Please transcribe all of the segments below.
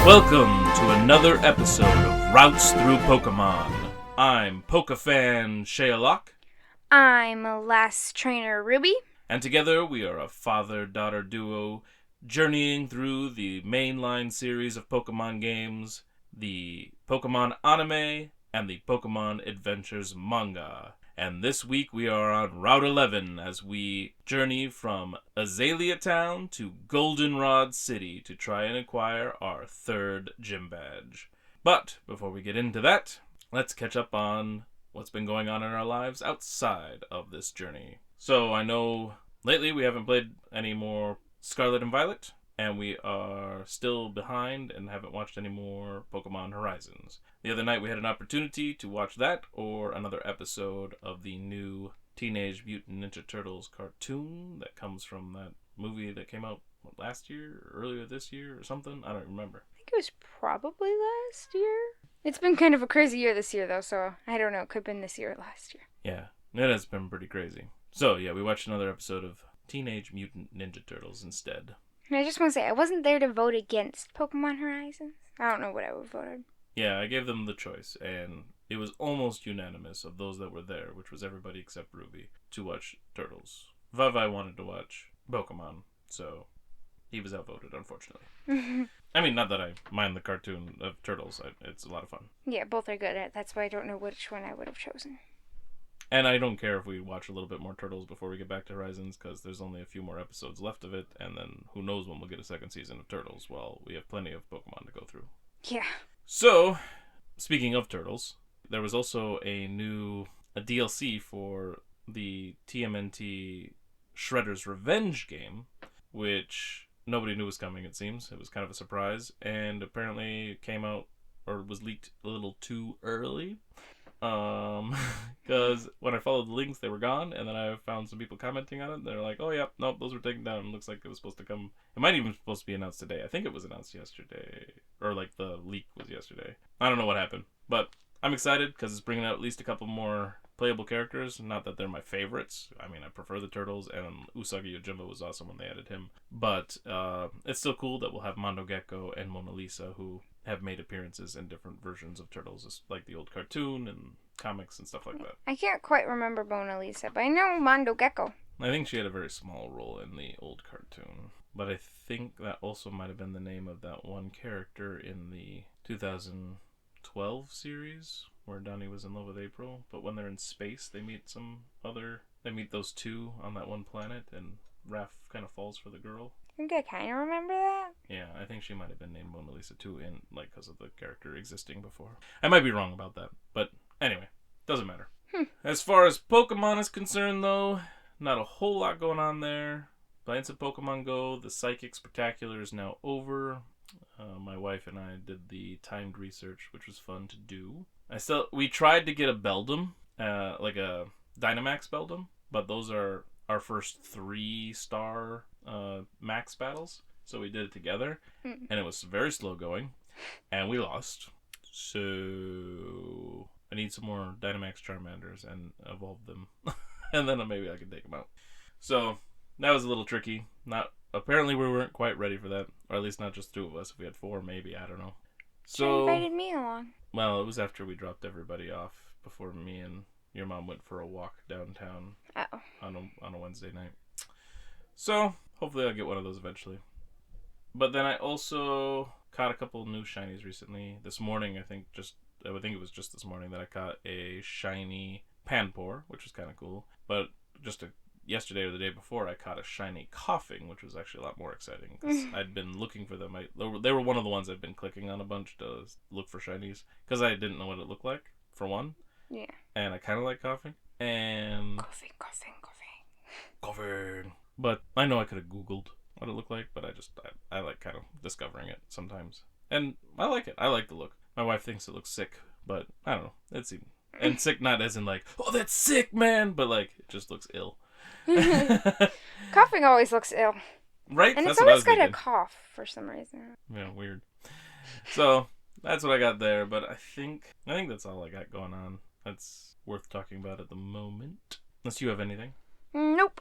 Welcome to another episode of Routes Through Pokemon. I'm Pokefan Shea Locke. I'm Last Trainer Ruby. And together we are a father-daughter duo journeying through the mainline series of Pokemon games, the Pokemon anime, and the Pokemon Adventures manga. And this week we are on Route 11 as we journey from Azalea Town to Goldenrod City to try and acquire our third gym badge. But before we get into that, let's catch up on what's been going on in our lives outside of this journey. So I know lately we haven't played any more Scarlet and Violet, and we are still behind and haven't watched any more Pokemon Horizons. The other night we had an opportunity to watch that or another episode of the new Teenage Mutant Ninja Turtles cartoon that comes from that movie that came out last year, earlier this year or something. I don't remember. I think it was probably last year. It's been kind of a crazy year this year, though, so I don't know. It could have been this year or last year. Yeah, it has been pretty crazy. So, yeah, we watched another episode of Teenage Mutant Ninja Turtles instead. And I just want to say, I wasn't there to vote against Pokemon Horizons. I don't know what I would have voted. Yeah, I gave them the choice, and it was almost unanimous of those that were there, which was everybody except Ruby, to watch Turtles. Vavai wanted to watch Pokemon, so he was outvoted, unfortunately. I mean, not that I mind the cartoon of Turtles. It's a lot of fun. Yeah, both are good. That's why I don't know which one I would have chosen. And I don't care if we watch a little bit more Turtles before we get back to Horizons, because there's only a few more episodes left of it, and then who knows when we'll get a second season of Turtles. Well, we have plenty of Pokemon to go through. Yeah. So, speaking of Turtles, there was also a DLC for the TMNT Shredder's Revenge game, which nobody knew was coming, it seems. It was kind of a surprise, and apparently it came out, or was leaked a little too early. Because when I followed the links, they were gone, and then I found some people commenting on it. They're like, "Oh yeah, nope, those were taken down. It looks like it was supposed to come. It might even supposed to be announced today. I think it was announced yesterday, or like the leak was yesterday. I don't know what happened, but I'm excited because it's bringing out at least a couple more playable characters. Not that they're my favorites. I mean, I prefer the Turtles, and Usagi Yojimbo was awesome when they added him. But it's still cool that we'll have Mondo Gecko and Mona Lisa, who have made appearances in different versions of Turtles, like the old cartoon and comics and stuff like that. I can't quite remember Mona Lisa, but I know Mondo Gecko. I think she had a very small role in the old cartoon. But I think that also might have been the name of that one character in the 2012 series where Donnie was in love with April. But when they're in space, they meet those two on that one planet, and Raph kind of falls for the girl. I think I kind of remember that. Yeah, I think she might have been named Mona Lisa too, because of the character existing before. I might be wrong about that, but anyway, doesn't matter. As far as Pokemon is concerned, though, not a whole lot going on there. Playing some Pokemon Go, the Psychic Spectacular is now over. My wife and I did the timed research, which was fun to do. We tried to get a Beldum, like a Dynamax Beldum, but those are our first 3-star max battles, so we did it together, and it was very slow going, and we lost. So I need some more Dynamax Charmanders and evolve them, and then maybe I can take them out. So that was a little tricky. Apparently we weren't quite ready for that, or at least not just 2 of us. If we had 4, maybe, I don't know. So you invited me along. Well, it was after we dropped everybody off before me and your mom went for a walk downtown on a Wednesday night. So hopefully I'll get one of those eventually. But then I also caught a couple new shinies recently. This morning, I think it was just this morning that I caught a shiny Panpour, which was kind of cool. But yesterday or the day before, I caught a shiny Coughing, which was actually a lot more exciting because I'd been looking for them. They were one of the ones I'd been clicking on a bunch to look for shinies because I didn't know what it looked like, for one. Yeah. And I kind of like Coughing. And Coughing. But I know I could have Googled what it looked like, but I like kind of discovering it sometimes. And I like it. I like the look. My wife thinks it looks sick, but I don't know. And sick not as in like, oh, that's sick, man, but like, it just looks ill. Coughing always looks ill. Right? And That's it's what I always was got thinking. a cough for some reason. Yeah, weird. So, that's what I got there, but I think that's all I got going on. That's worth talking about at the moment. Unless you have anything. Nope.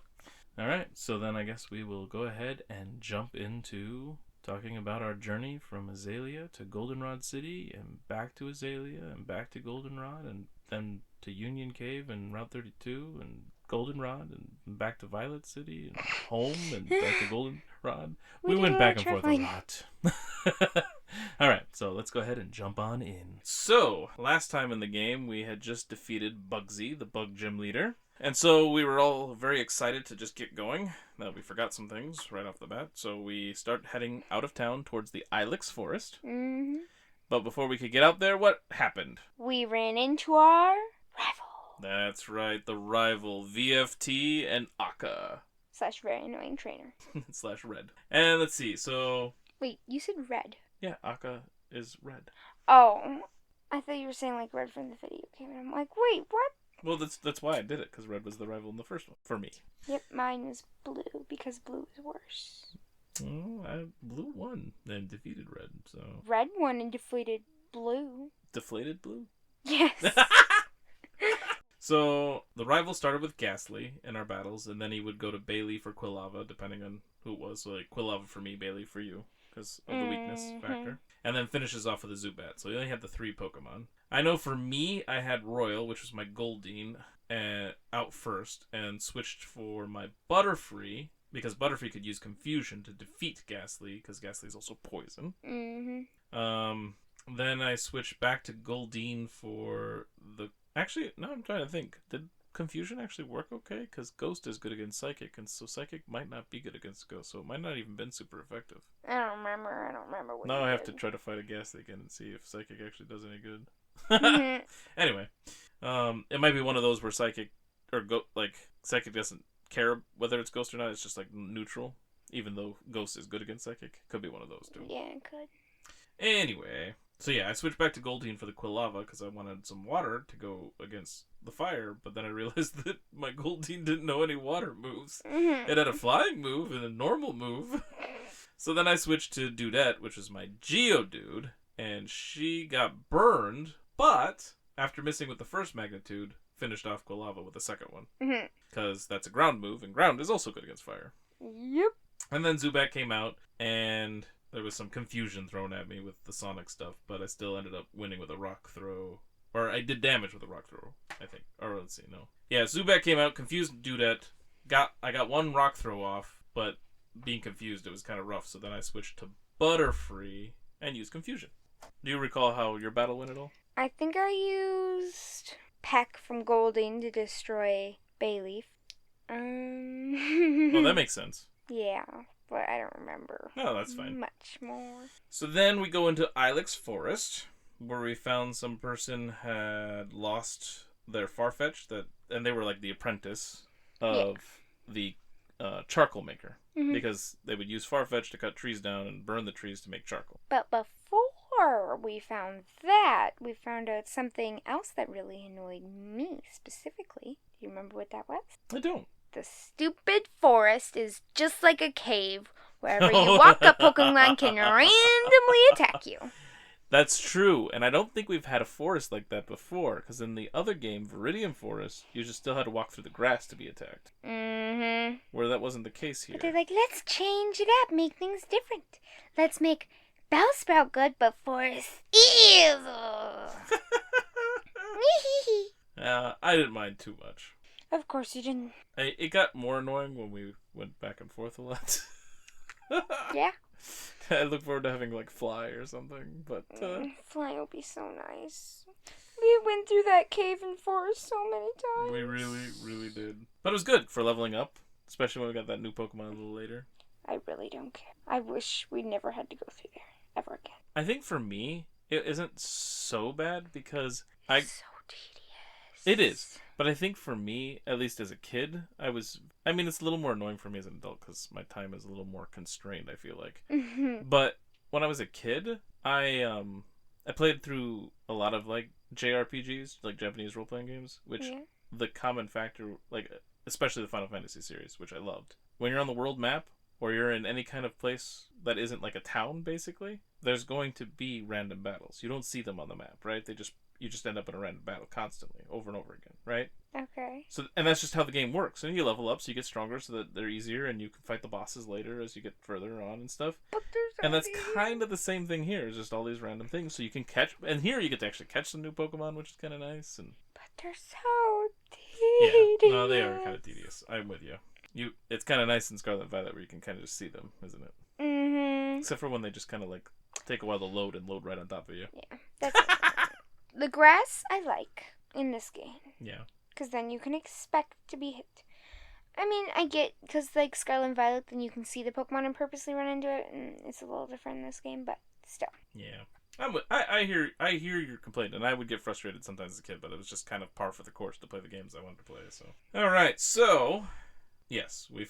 Alright, so then I guess we will go ahead and jump into talking about our journey from Azalea to Goldenrod City and back to Azalea and back to Goldenrod and then to Union Cave and Route 32 and Goldenrod and back to Violet City and home and back to Goldenrod. We went back and forth a lot. All right, so let's go ahead and jump on in. So, last time in the game, we had just defeated Bugsy, the bug gym leader. And so we were all very excited to just get going. Now we forgot some things right off the bat. So we start heading out of town towards the Ilex forest. Mm-hmm. But before we could get out there, what happened? We ran into our rival. That's right, the rival, VFT and Akka. / very annoying trainer. / red. And let's see, so... Wait, you said red. Yeah, Akka is red. Oh, I thought you were saying like red from the video game. And I'm like, wait, what? Well, that's why I did it, because red was the rival in the first one, for me. Yep, mine was blue, because blue is worse. Oh, blue won and defeated red, so... Red won and defeated blue. Deflated blue? Yes. So, the rival started with Gastly in our battles, and then he would go to Bayleaf or Quilava, depending on who it was. So, like, Quilava for me, Bayleaf for you, because of the weakness factor. And then finishes off with a Zubat. So, he only had the 3 Pokemon. I know for me, I had Royal, which was my Goldeen, out first, and switched for my Butterfree, because Butterfree could use Confusion to defeat Gastly, because Gastly is also poison. Then I switched back to Goldeen for the... Actually, now I'm trying to think. Did Confusion actually work okay? Because Ghost is good against Psychic, and so Psychic might not be good against Ghost, so it might not even been super effective. I don't remember what now I have to try to fight a Gastly again and see if Psychic actually does any good. Anyway, it might be one of those where Psychic, or Psychic doesn't care whether it's Ghost or not, it's just like neutral, even though Ghost is good against Psychic. Could be one of those too. Yeah, it could. Anyway... So yeah, I switched back to Goldeen for the Quilava because I wanted some water to go against the fire, but then I realized that my Goldeen didn't know any water moves. It had a flying move and a normal move. So then I switched to Dudette, which is my Geodude, and she got burned, but after missing with the first magnitude, finished off Quilava with the second one. Because that's a ground move, and ground is also good against fire. Yep. And then Zubat came out, and... there was some confusion thrown at me with the Sonic stuff, but I still ended up winning with a rock throw. Or I did damage with a rock throw, I think. Or let's see, no. Yeah, Zubat came out, confused Dudette. I got one rock throw off, but being confused, it was kind of rough. So then I switched to Butterfree and used Confusion. Do you recall how your battle went at all? I think I used Peck from Goldeen to destroy Bayleaf. Well, that makes sense. Yeah. But I don't remember. No, that's fine. Much more. So then we go into Ilex Forest, where we found some person had lost their Farfetch, and they were like the apprentice of the charcoal maker. Because they would use Farfetch to cut trees down and burn the trees to make charcoal. But before we found that, we found out something else that really annoyed me specifically. Do you remember what that was? I don't. The stupid forest is just like a cave. Wherever you walk, a Pokemon can randomly attack you. That's true, and I don't think we've had a forest like that before, because in the other game, Viridian Forest, you just still had to walk through the grass to be attacked. Where that wasn't the case here. But they're like, let's change it up, make things different. Let's make Bellsprout good, but forest evil. I didn't mind too much. Of course you didn't. It got more annoying when we went back and forth a lot. Yeah. I look forward to having like Fly or something, but Fly will be so nice. We went through that cave and forest so many times. We really, really did. But it was good for leveling up, especially when we got that new Pokemon a little later. I really don't care. I wish we never had to go through there ever again. I think for me, it isn't so bad because It's so tedious. It is. But I think for me, at least as a kid, it's a little more annoying for me as an adult because my time is a little more constrained, I feel like. But when I was a kid, I played through a lot of, like, JRPGs, like Japanese role-playing games, which the common factor, like, especially the Final Fantasy series, which I loved. When you're on the world map, or you're in any kind of place that isn't like a town, basically, there's going to be random battles. You don't see them on the map, right? you just end up in a random battle constantly, over and over again, right? Okay. So, and that's just how the game works. And you level up, so you get stronger, so that they're easier, and you can fight the bosses later as you get further on and stuff. But there's And that's kind of the same thing here. It's just all these random things, so you can catch. And here you get to actually catch some new Pokemon, which is kind of nice. And but they're so tedious. yeah, no, they are kind of tedious. I'm with you. It's kind of nice in Scarlet and Violet where you can kind of just see them, isn't it? Mm-hmm. Except for when they just kind of like take a while to load and load right on top of you. Yeah, that's the grass I like in this game. Yeah. Because then you can expect to be hit. I mean, I get, because like Scarlet and Violet, then you can see the Pokemon and purposely run into it, and it's a little different in this game, but still. Yeah. I hear your complaint, and I would get frustrated sometimes as a kid, but it was just kind of par for the course to play the games I wanted to play. So, all right, so yes, we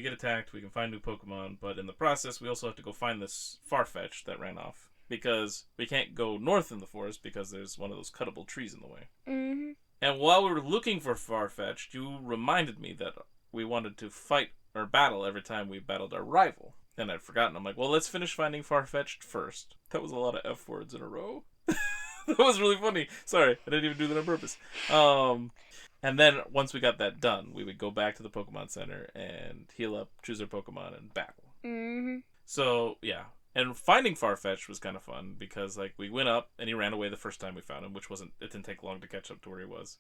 get attacked, we can find new Pokemon, but in the process, we also have to go find this Farfetch that ran off because we can't go north in the forest because there's one of those cuttable trees in the way. Mm-hmm. And while we were looking for Farfetch'd, you reminded me that we wanted to fight or battle every time we battled our rival. And I'd forgotten. I'm like, well, let's finish finding Farfetch'd first. That was a lot of F words in a row. That was really funny. Sorry, I didn't even do that on purpose. And then once we got that done, we would go back to the Pokemon Center and heal up, choose our Pokemon, and battle. Mm-hmm. So, yeah. And finding Farfetch was kind of fun because, like, we went up and he ran away the first time we found him, which it didn't take long to catch up to where he was.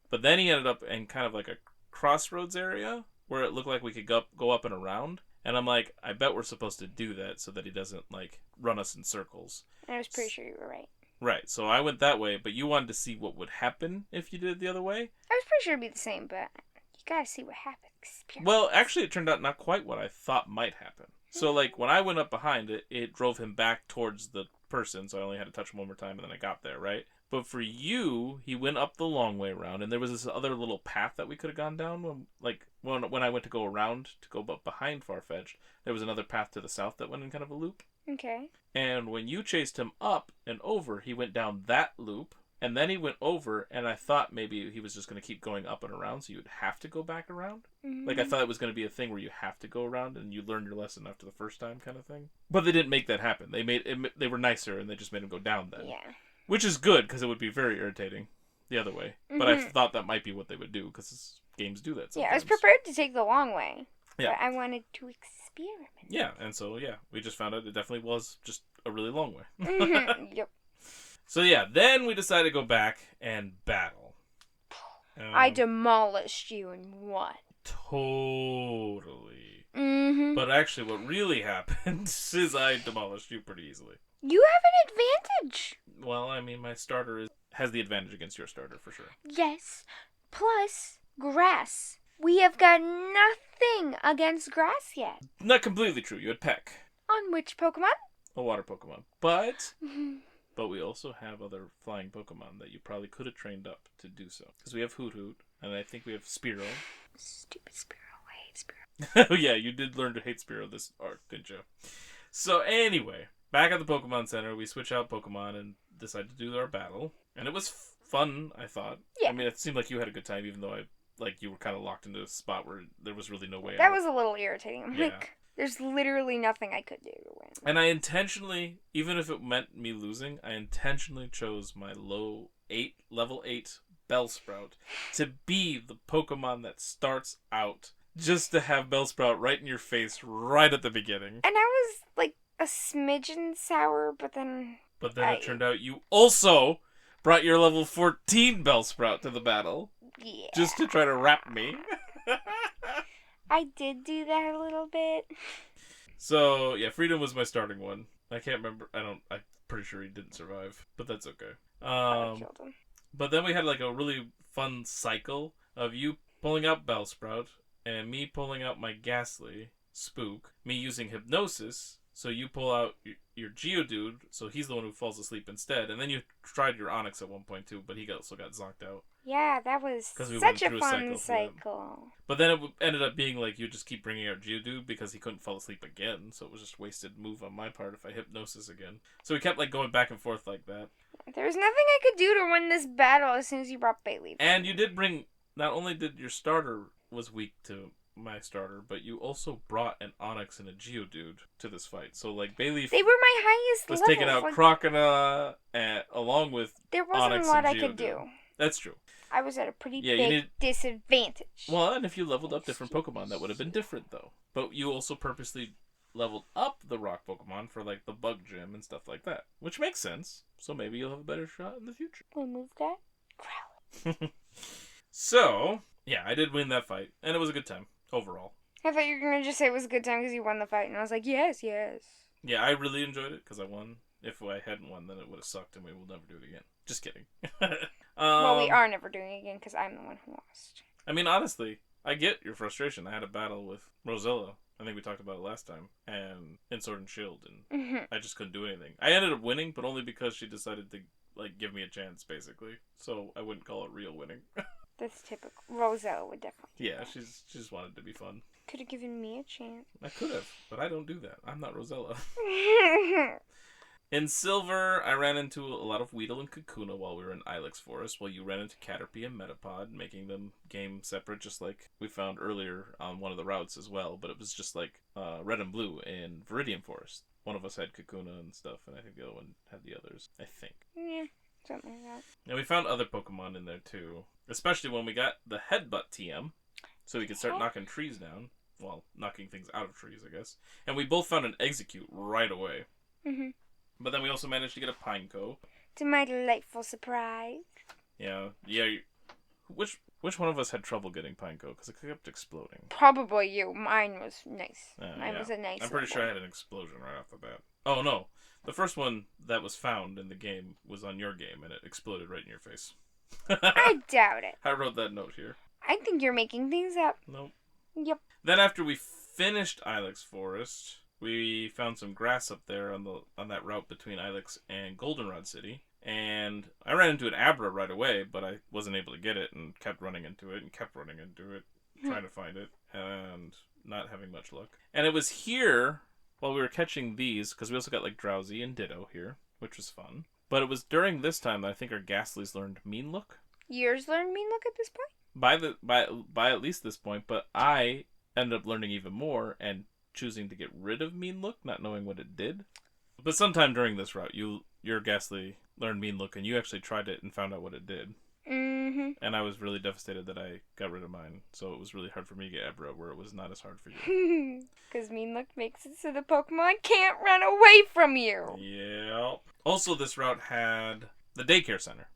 But then he ended up in kind of like a crossroads area where it looked like we could go up and around. And I'm like, I bet we're supposed to do that so that he doesn't, like, run us in circles. I was pretty sure you were right. Right, so I went that way, but you wanted to see what would happen if you did it the other way? I was pretty sure it'd be the same, but you gotta see what happens. Well, actually, it turned out not quite what I thought might happen. So, like, when I went up behind it, it drove him back towards the person, so I only had to touch him one more time, and then I got there, right? But for you, he went up the long way around, and there was this other little path that we could have gone down. When I went to go around to go up behind Farfetch, there was another path to the south that went in kind of a loop. Okay. And when you chased him up and over, he went down that loop, and then he went over, and I thought maybe he was just going to keep going up and around, so you would have to go back around. Mm-hmm. Like, I thought it was going to be a thing where you have to go around, and you learn your lesson after the first time kind of thing. But they didn't make that happen. They were nicer, and they just made him go down then. Yeah. Which is good, because it would be very irritating the other way. Mm-hmm. But I thought that might be what they would do, because games do that sometimes. Yeah, I was prepared to take the long way. Yeah. But I wanted to experiment. Yeah, and so, yeah, we just found out it definitely was just a really long way. Mm-hmm. Yep. So, yeah, then we decided to go back and battle. I demolished you in one. Totally. Mm-hmm. But actually, what really happened is I demolished you pretty easily. You have an advantage. Well, I mean, my starter has the advantage against your starter, for sure. Yes. Plus, grass. We have got nothing against grass yet. Not completely true. You had Peck. On which Pokemon? A water Pokemon. But we also have other flying Pokemon that you probably could have trained up to do so. Because we have Hoot Hoot, and I think we have Spearow. Stupid Spearow. I hate Spearow. Oh yeah, you did learn to hate Spearow this arc, didn't you? So anyway, back at the Pokemon Center, we switch out Pokemon and decide to do our battle. And it was fun, I thought. Yeah. I mean, it seemed like you had a good time, even though you were kind of locked into a spot where there was really no way out. That was a little irritating. I'm Yeah. like, there's literally nothing I could do to win. And I intentionally, even if it meant me losing, I intentionally chose my level 8 Bellsprout to be the Pokemon that starts out, just to have Bellsprout right in your face right at the beginning. And I was like a smidgen sour, but then it turned out you also brought your level 14 Bellsprout to the battle. Yeah. Just to try to wrap me. I did do that a little bit. So, yeah, Freedom was my starting one. I can't remember. I'm pretty sure he didn't survive, but that's okay. I killed him. But then we had like a really fun cycle of you pulling out Bellsprout and me pulling out my Gastly, Spook, me using Hypnosis, so you pull out your Geodude, so he's the one who falls asleep instead, and then you tried your Onix at one point too, but he also got zonked out. Yeah, that was such a fun cycle. But then it ended up being like you just keep bringing out Geodude because he couldn't fall asleep again, so it was just wasted move on my part if I Hypnosis again. So we kept like going back and forth like that. There was nothing I could do to win this battle as soon as you brought Bailey. And you did bring, not only did your starter was weak to my starter, but you also brought an Onyx and a Geodude to this fight. So, like, Bayleaf They were my highest was levels. taking out Crocodile along with there wasn't Onyx a lot and I Geodude. could do. That's true. I was at a pretty big disadvantage. Well, and if you leveled up different Pokemon, that would have been different, though. But you also purposely leveled up the rock Pokemon for, like, the bug gym and stuff like that. Which makes sense. So maybe you'll have a better shot in the future. We'll move that. Growl. So, yeah, I did win that fight. And it was a good time, overall. I thought you were going to just say it was a good time because you won the fight. And I was like, yes, yes. Yeah, I really enjoyed it because I won. If I hadn't won, then it would have sucked and we will never do it again. Just kidding. Well, we are never doing it again because I'm the one who lost. I mean, honestly, I get your frustration. I had a battle with Rosella. I think we talked about it last time. And in Sword and Shield. And I just couldn't do anything. I ended up winning, but only because she decided to, like, give me a chance, basically. So I wouldn't call it real winning. That's typical. Rosella would definitely. Yeah, she just wanted it to be fun. Could have given me a chance. I could have, but I don't do that. I'm not Rosella. In Silver, I ran into a lot of Weedle and Kakuna while we were in Ilex Forest, while you ran into Caterpie and Metapod, making them game separate, just like we found earlier on one of the routes as well. But it was just like Red and Blue in Viridian Forest. One of us had Kakuna and stuff, and I think the other one had the others, I think. Yeah, something like that. And we found other Pokemon in there, too. Especially when we got the Headbutt TM, so we could start knocking trees down. Well, knocking things out of trees, I guess. And we both found an Execute right away. Mm-hmm. But then we also managed to get a Pineco. To my delightful surprise. Yeah. Which one of us had trouble getting Pineco? Because it kept exploding. Probably you. Mine was nice. Mine was a nice I'm pretty sure I had an explosion right off the bat. Oh, no. The first one that was found in the game was on your game, and it exploded right in your face. I doubt it. I wrote that note here. I think you're making things up. Nope. Yep. Then after we finished Ilex Forest, we found some grass up there on that route between Ilex and Goldenrod City. And I ran into an Abra right away, but I wasn't able to get it and kept running into it, trying to find it, and not having much luck. And it was here, while we were catching these, because we also got like Drowsy and Ditto here, which was fun. But it was during this time that I think our Gastlys learned Mean Look. Yours learned Mean Look at this point? By at least this point, but I ended up learning even more and choosing to get rid of Mean Look, not knowing what it did. But sometime during this route, your Gastly learned Mean Look, and you actually tried it and found out what it did. Mm-hmm. And I was really devastated that I got rid of mine, so it was really hard for me to get Abra, where it was not as hard for you. Because Mean Look makes it so the Pokemon can't run away from you. Yeah. Also, this route had the daycare center.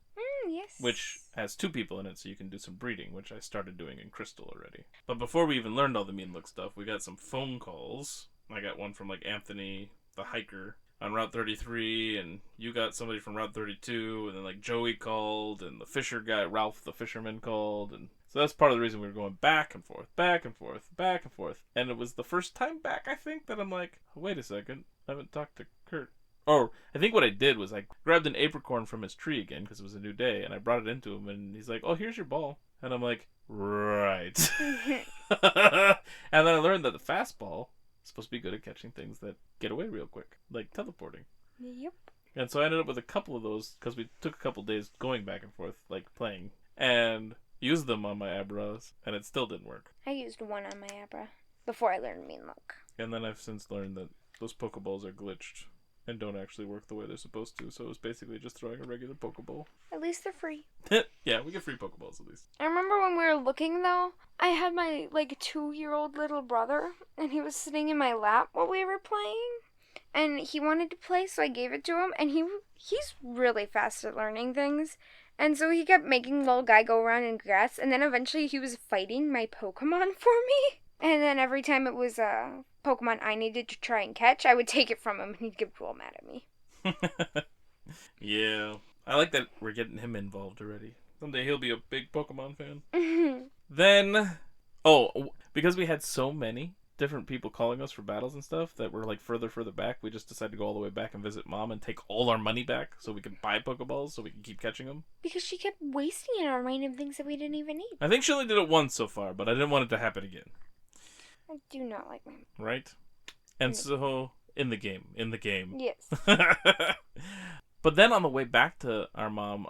Yes. Which has 2 people in it, so you can do some breeding, which I started doing in Crystal already. But before we even learned all the Mean Look stuff, we got some phone calls. I got one from, like, Anthony, the hiker, on Route 33, and you got somebody from Route 32, and then, like, Joey called, and the fisher guy, Ralph the fisherman, called, and so that's part of the reason we were going back and forth, back and forth, back and forth. And it was the first time back, I think, that I'm like, wait a second, I haven't talked to Kurt. Oh, I think what I did was I grabbed an apricorn from his tree again because it was a new day, and I brought it into him, and he's like, oh, here's your ball. And I'm like, right. And then I learned that the fastball is supposed to be good at catching things that get away real quick, like teleporting. Yep. And so I ended up with a couple of those because we took a couple days going back and forth, like playing, and used them on my Abras, and it still didn't work. I used one on my Abra before I learned Mean Look. And then I've since learned that those Pokeballs are glitched and don't actually work the way they're supposed to, so it was basically just throwing a regular Pokeball. At least they're free. Yeah, we get free Pokeballs at least. I remember when we were looking, though, I had my, 2-year-old little brother, and he was sitting in my lap while we were playing, and he wanted to play, so I gave it to him, and he's really fast at learning things, and so he kept making little guy go around in grass, and then eventually he was fighting my Pokemon for me. And then every time it was a Pokemon I needed to try and catch, I would take it from him, and he'd get real mad at me. Yeah. I like that we're getting him involved already. Someday he'll be a big Pokemon fan. Then, because we had so many different people calling us for battles and stuff that were further back, we just decided to go all the way back and visit Mom and take all our money back so we could buy Pokeballs so we could keep catching them. Because she kept wasting it on random things that we didn't even need. I think she only did it once so far, but I didn't want it to happen again. I do not like my mom. Right? And so, in the game. Yes. But then on the way back to our mom,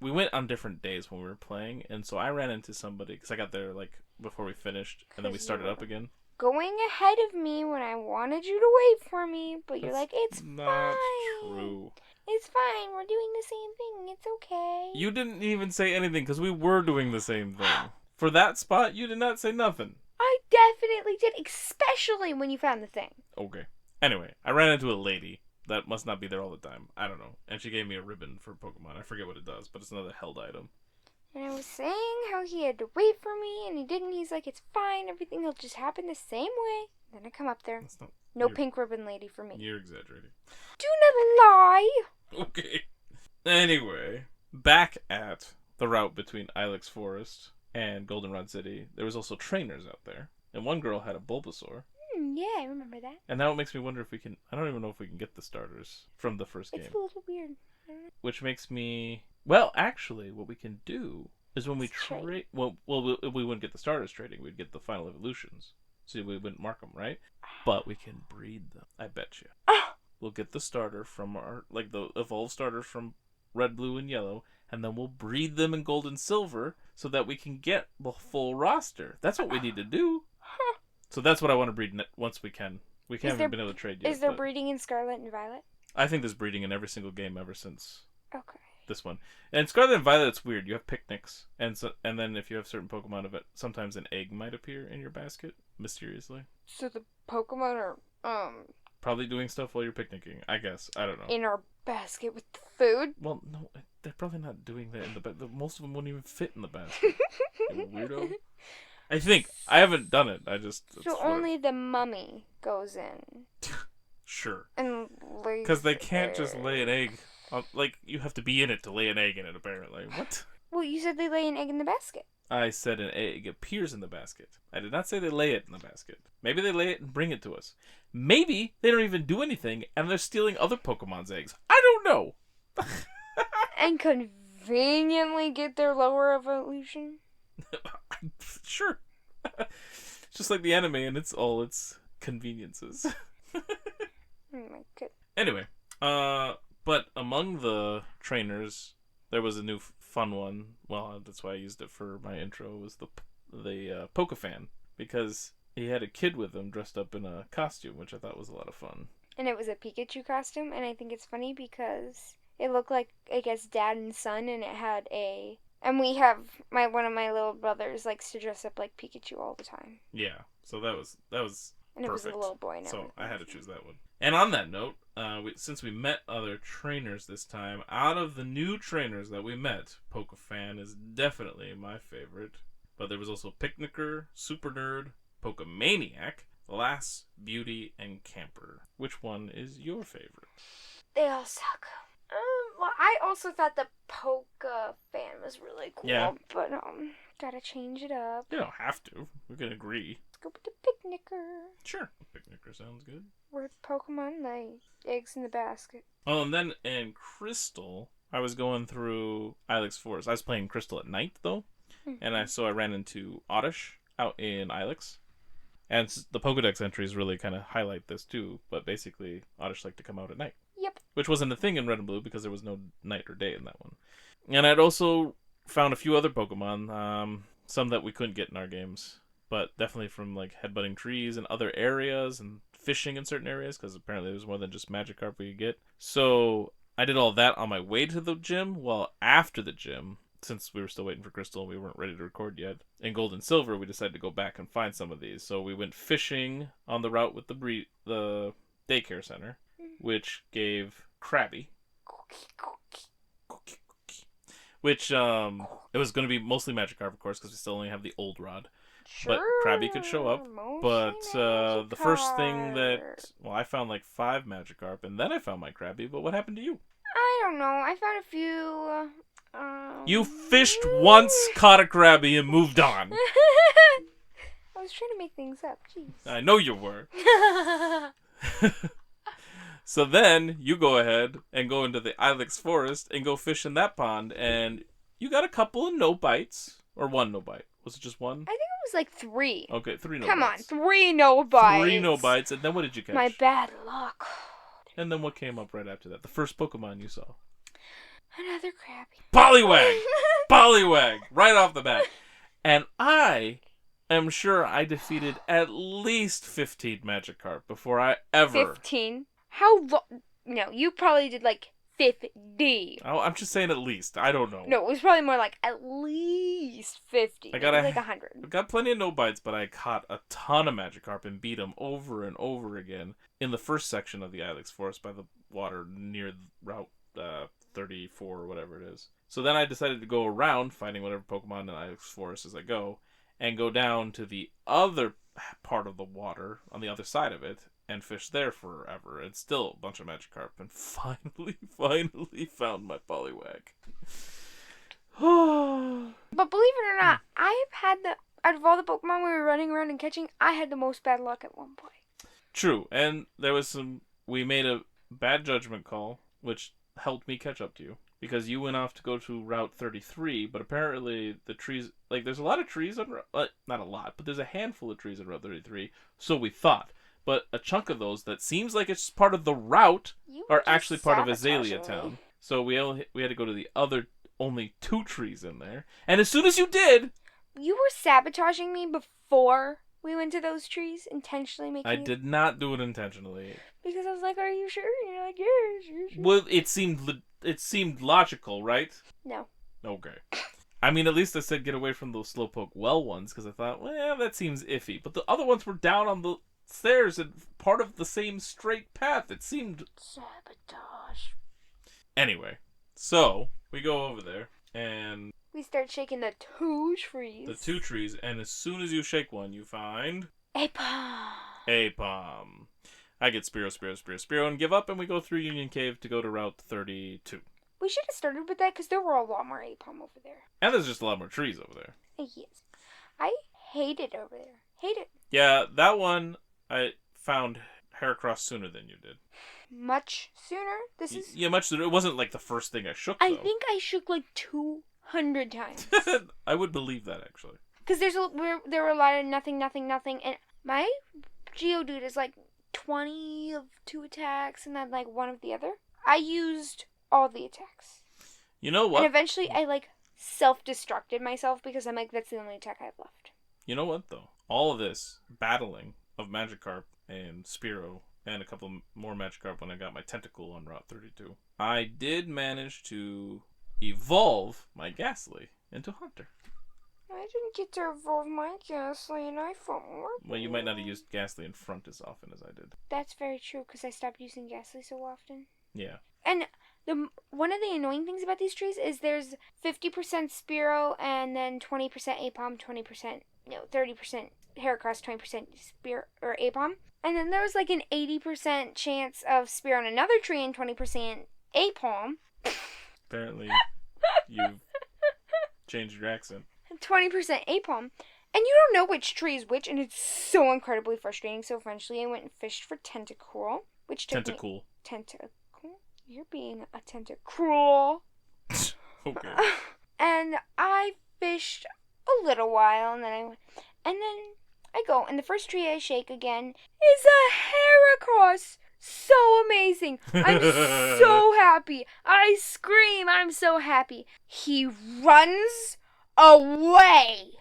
we went on different days when we were playing, and so I ran into somebody because I got there like before we finished, and then we started up again. Going ahead of me when I wanted you to wait for me, but you're like, it's not fine. True. It's fine. We're doing the same thing. It's okay. You didn't even say anything because we were doing the same thing. For that spot, you did not say nothing. I definitely did, especially when you found the thing. Okay. Anyway, I ran into a lady that must not be there all the time. I don't know. And she gave me a ribbon for Pokemon. I forget what it does, but it's another held item. And I was saying how he had to wait for me, and he didn't. He's like, it's fine. Everything will just happen the same way. Then I come up there. No pink ribbon lady for me. You're exaggerating. Do not lie. Okay. Anyway, back at the route between Ilex Forest and Goldenrod City, there was also trainers out there. And one girl had a Bulbasaur. Yeah, I remember that. And now it makes me wonder if we can... I don't even know if we can get the starters from the first game. It's a little weird. Which makes me... Well, actually, what we can do is when we trade... Well, we wouldn't get the starters trading. We'd get the final evolutions. So we wouldn't mark them, right? But we can breed them. I bet you. We'll get the starter from our... Like, the evolved starters from red, blue, and yellow. And then we'll breed them in gold and silver so that we can get the full roster. That's what we need to do. So that's what I want to breed once we can. We haven't been able to trade yet. Is there breeding in Scarlet and Violet? I think there's breeding in every single game ever since this one. And Scarlet and Violet, it's weird. You have picnics, and then if you have certain Pokemon of it, sometimes an egg might appear in your basket mysteriously. So the Pokemon are probably doing stuff while you're picnicking. I guess I don't know. In our basket with the food. Well, no, they're probably not doing that in the basket. Most of them won't even fit in the basket. You weirdo. I think. I haven't done it. So only the mummy goes in. Sure. And lays because they can't just lay an egg. Like, you have to be in it to lay an egg in it, apparently. What? Well, you said they lay an egg in the basket. I said an egg appears in the basket. I did not say they lay it in the basket. Maybe they lay it and bring it to us. Maybe they don't even do anything, and they're stealing other Pokemon's eggs. I don't know. And conveniently get their lower evolution? Sure. It's just like the anime, and it's all its conveniences. Oh my goodness. Anyway, but among the trainers, there was a new fun one. Well, that's why I used it for my intro. Was the Pokefan, because he had a kid with him dressed up in a costume, which I thought was a lot of fun. And it was a Pikachu costume, and I think it's funny because it looked like, I guess, dad and son, and it had a... And we have one of my little brothers likes to dress up like Pikachu all the time. Yeah, so that was and perfect. It was a little boy now. So I had to choose that one. And on that note, since we met other trainers this time, out of the new trainers that we met, Pokefan is definitely my favorite. But there was also Picnicker, Super Nerd, Pokemaniac, Lass, Beauty, and Camper. Which one is your favorite? They all suck. Well, I also thought the Pokefan was really cool, yeah. But gotta change it up. You don't have to. We can agree. Let's go with the Picnicker. Sure, Picnicker sounds good. Where Pokemon lay eggs in the basket. Oh, and then in Crystal, I was going through Ilex Forest. I was playing Crystal at night though, and I ran into Oddish out in Ilex. And the Pokedex entries really kind of highlight this too, but basically Oddish like to come out at night. Yep. Which wasn't a thing in Red and Blue because there was no night or day in that one. And I'd also found a few other Pokemon, some that we couldn't get in our games, but definitely from like headbutting trees and other areas and fishing in certain areas because apparently there's more than just Magikarp we could get. So I did all that on my way to the gym, while after the gym, since we were still waiting for Crystal and we weren't ready to record yet, in Gold and Silver we decided to go back and find some of these. So we went fishing on the route with the daycare center, which gave Krabby. Which, it was going to be mostly Magikarp, of course, because we still only have the old rod. Sure, but Krabby could show up. But the first thing that... Well, I found like 5 Magikarp, and then I found my Krabby, but what happened to you? I don't know. I found a few... You fished once, caught a Krabby, and moved on. I was trying to make things up. Jeez. I know you were. So then you go ahead and go into the Ilex Forest and go fish in that pond, and you got a couple of no bites, or 1 no bite. Was it just 1? I think it was like 3. Okay, 3 no Come bites. Come on, 3 no bites. 3 no bites, and then what did you catch? My bad luck. And then what came up right after that? The first Pokemon you saw. Another crappy. Poliwag! Poliwag! Right off the bat. And I am sure I defeated at least 15 Magikarp before I ever... 15? How long? No, you probably did like 50. Oh, I'm just saying at least. I don't know. No, it was probably more like at least 50. I got like 100. I got plenty of no bites, but I caught a ton of Magikarp and beat them over and over again in the first section of the Ilex Forest by the water near Route 34 or whatever it is. So then I decided to go around fighting whatever Pokemon in the Ilex Forest as I go, and go down to the other part of the water on the other side of it and fish there forever. And still a bunch of Magikarp, and finally found my Poliwag. But believe it or not, I've had out of all the Pokemon we were running around and catching, I had the most bad luck at one point. True, and there was we made a bad judgment call, which helped me catch up to you. Because you went off to go to Route 33, but apparently the trees... Like, there's a lot of trees on... not a lot, but there's a handful of trees on Route 33, so we thought. But a chunk of those that seems like it's part of the route are actually part of Azalea Town. So we had to go to the other... Only 2 trees in there. And as soon as you did... You were sabotaging me before we went to those trees, intentionally making... I did not do it intentionally. Because I was like, are you sure? And you're like, yeah, sure. Well, it seemed logical, right? No. Okay. I mean, at least I said get away from those Slowpoke well ones, because I thought, well, that seems iffy. But the other ones were down on the stairs and part of the same straight path. It seemed... Sabotage. Anyway, so we go over there, and... We start shaking the 2 trees. The 2 trees, and as soon as you shake one, you find... Apom. I get Spearow, and give up, and we go through Union Cave to go to Route 32. We should have started with that, because there were a lot more Apom over there. And there's just a lot more trees over there. Yes. I hate it over there. Hate it. Yeah, that one, I found Heracross sooner than you did. Much sooner? This is... Yeah, much sooner. It wasn't like the first thing I shook, though. I think I shook like 200 times. I would believe that, actually. Because there were a lot of nothing, and my Geodude is like 20 of 2 attacks, and then like 1 of the other. I used all the attacks. You know what? And eventually I like self-destructed myself because I'm like, that's the only attack I have left. You know what, though? All of this battling of Magikarp and Spearow and a couple more Magikarp when I got my Tentacool on Route 32, I did manage to evolve my Gastly into Hunter. I didn't get to evolve my Gastly, and I fought more. Well, you might not have used Gastly in front as often as I did. That's very true, because I stopped using Gastly so often. Yeah. And one of the annoying things about these trees is there's 50% Spearow, and then 20% Apom, 30% Heracross, 20% Spear or Apom. And then there was like an 80% chance of Spear on another tree and 20% Apom. Apparently, you've changed your accent. 20% Apom. And you don't know which tree is which, and it's so incredibly frustrating. So eventually I went and fished for Tentacool, which took Tentacool. Tentacool? You're being a Tentacruel. Okay. And I fished a little while, and then I go, and the first tree I shake again is a Heracross. So amazing. I'm so happy. I scream. I'm so happy. He runs away.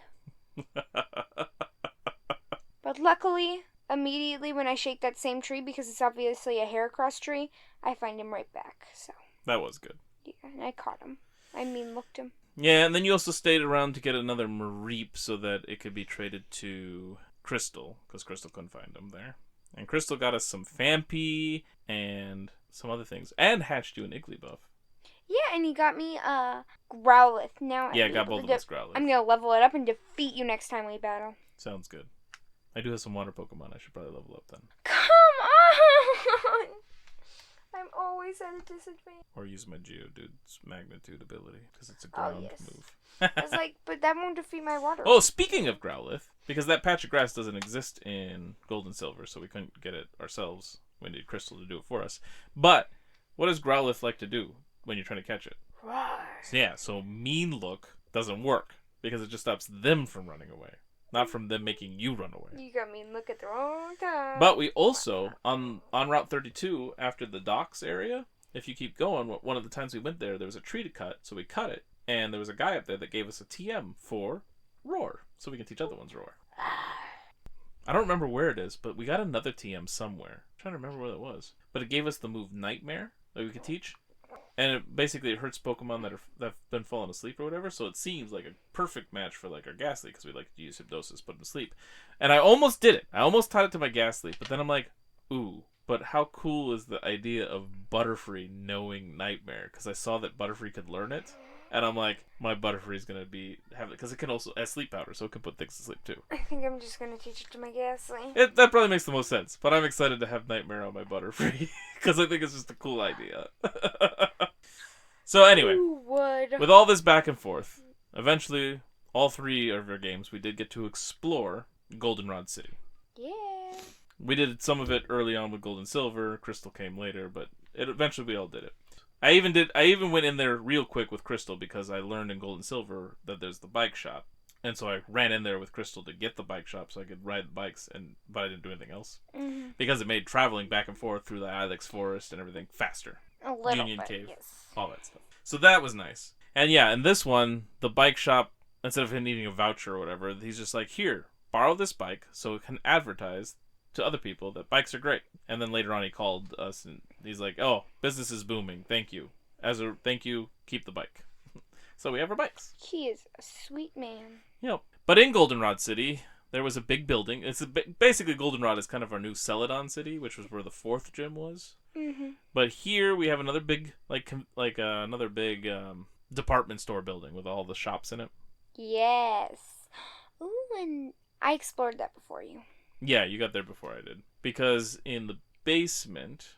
But luckily, immediately when I shake that same tree, because it's obviously a Heracross tree, I find him right back. So that was good. Yeah, and I caught him. Looked him. Yeah, and then you also stayed around to get another Mareep so that it could be traded to Crystal, because Crystal couldn't find him there. And Crystal got us some Fampi and some other things, and hatched you an Igglybuff. Yeah, and he got me a Growlithe. Now yeah, I got both of us Growlithe. I'm gonna level it up and defeat you next time we battle. Sounds good. I do have some water Pokemon. I should probably level up then. Come on! I'm always at a disadvantage. Or use my Geodude's magnitude ability, because it's a ground move. I was like, but that won't defeat my water. Oh, speaking of Growlithe, because that patch of grass doesn't exist in Gold and Silver, so we couldn't get it ourselves. We needed Crystal to do it for us. But what does Growlithe like to do when you're trying to catch it? Roar. So Mean Look doesn't work, because it just stops them from running away. Not from them making you run away. You got Mean Look at the wrong time. But we also, on Route 32, after the docks area, if you keep going, one of the times we went there was a tree to cut, so we cut it, and there was a guy up there that gave us a TM for Roar, so we can teach other ones Roar. I don't remember where it is, but we got another TM somewhere. I'm trying to remember where it was. But it gave us the move Nightmare that we could teach. And it hurts Pokemon that have been falling asleep or whatever, so it seems like a perfect match for like our Gastly, because we like to use Hypnosis, put him to sleep. And I almost did it. I almost taught it to my Gastly, but then I'm like, ooh, but how cool is the idea of Butterfree knowing Nightmare? Because I saw that Butterfree could learn it. And I'm like, my Butterfree's going to have it, because it can also, as sleep powder, so it can put things to sleep too. I think I'm just going to teach it to my Gastly. That probably makes the most sense, but I'm excited to have Nightmare on my Butterfree, because I think it's just a cool idea. So anyway, with all this back and forth, eventually, all 3 of our games, we did get to explore Goldenrod City. Yeah. We did some of it early on with Gold and Silver, Crystal came later, but eventually we all did it. I even went in there real quick with Crystal, because I learned in Gold and Silver that there's the bike shop. And so I ran in there with Crystal to get the bike shop so I could ride the bikes, but I didn't do anything else. Mm-hmm. Because it made traveling back and forth through the Ilex Forest and everything faster. A little Union bit, Cave, yes. all that stuff. So that was nice. And yeah, in this one, the bike shop, instead of him needing a voucher or whatever, he's just like, here, borrow this bike so it can advertise to other people that bikes are great. And then later on he called us and he's like, oh, business is booming, thank you. As a thank you, keep the bike. So we have our bikes. He is a sweet man. Yep. But in Goldenrod City, there was a big building. Basically, Goldenrod is kind of our new Celadon City, which was where the 4th gym was. Mm-hmm. But here we have another big, department store building with all the shops in it. Yes. Ooh, and I explored that before you. Yeah, you got there before I did. Because in the basement...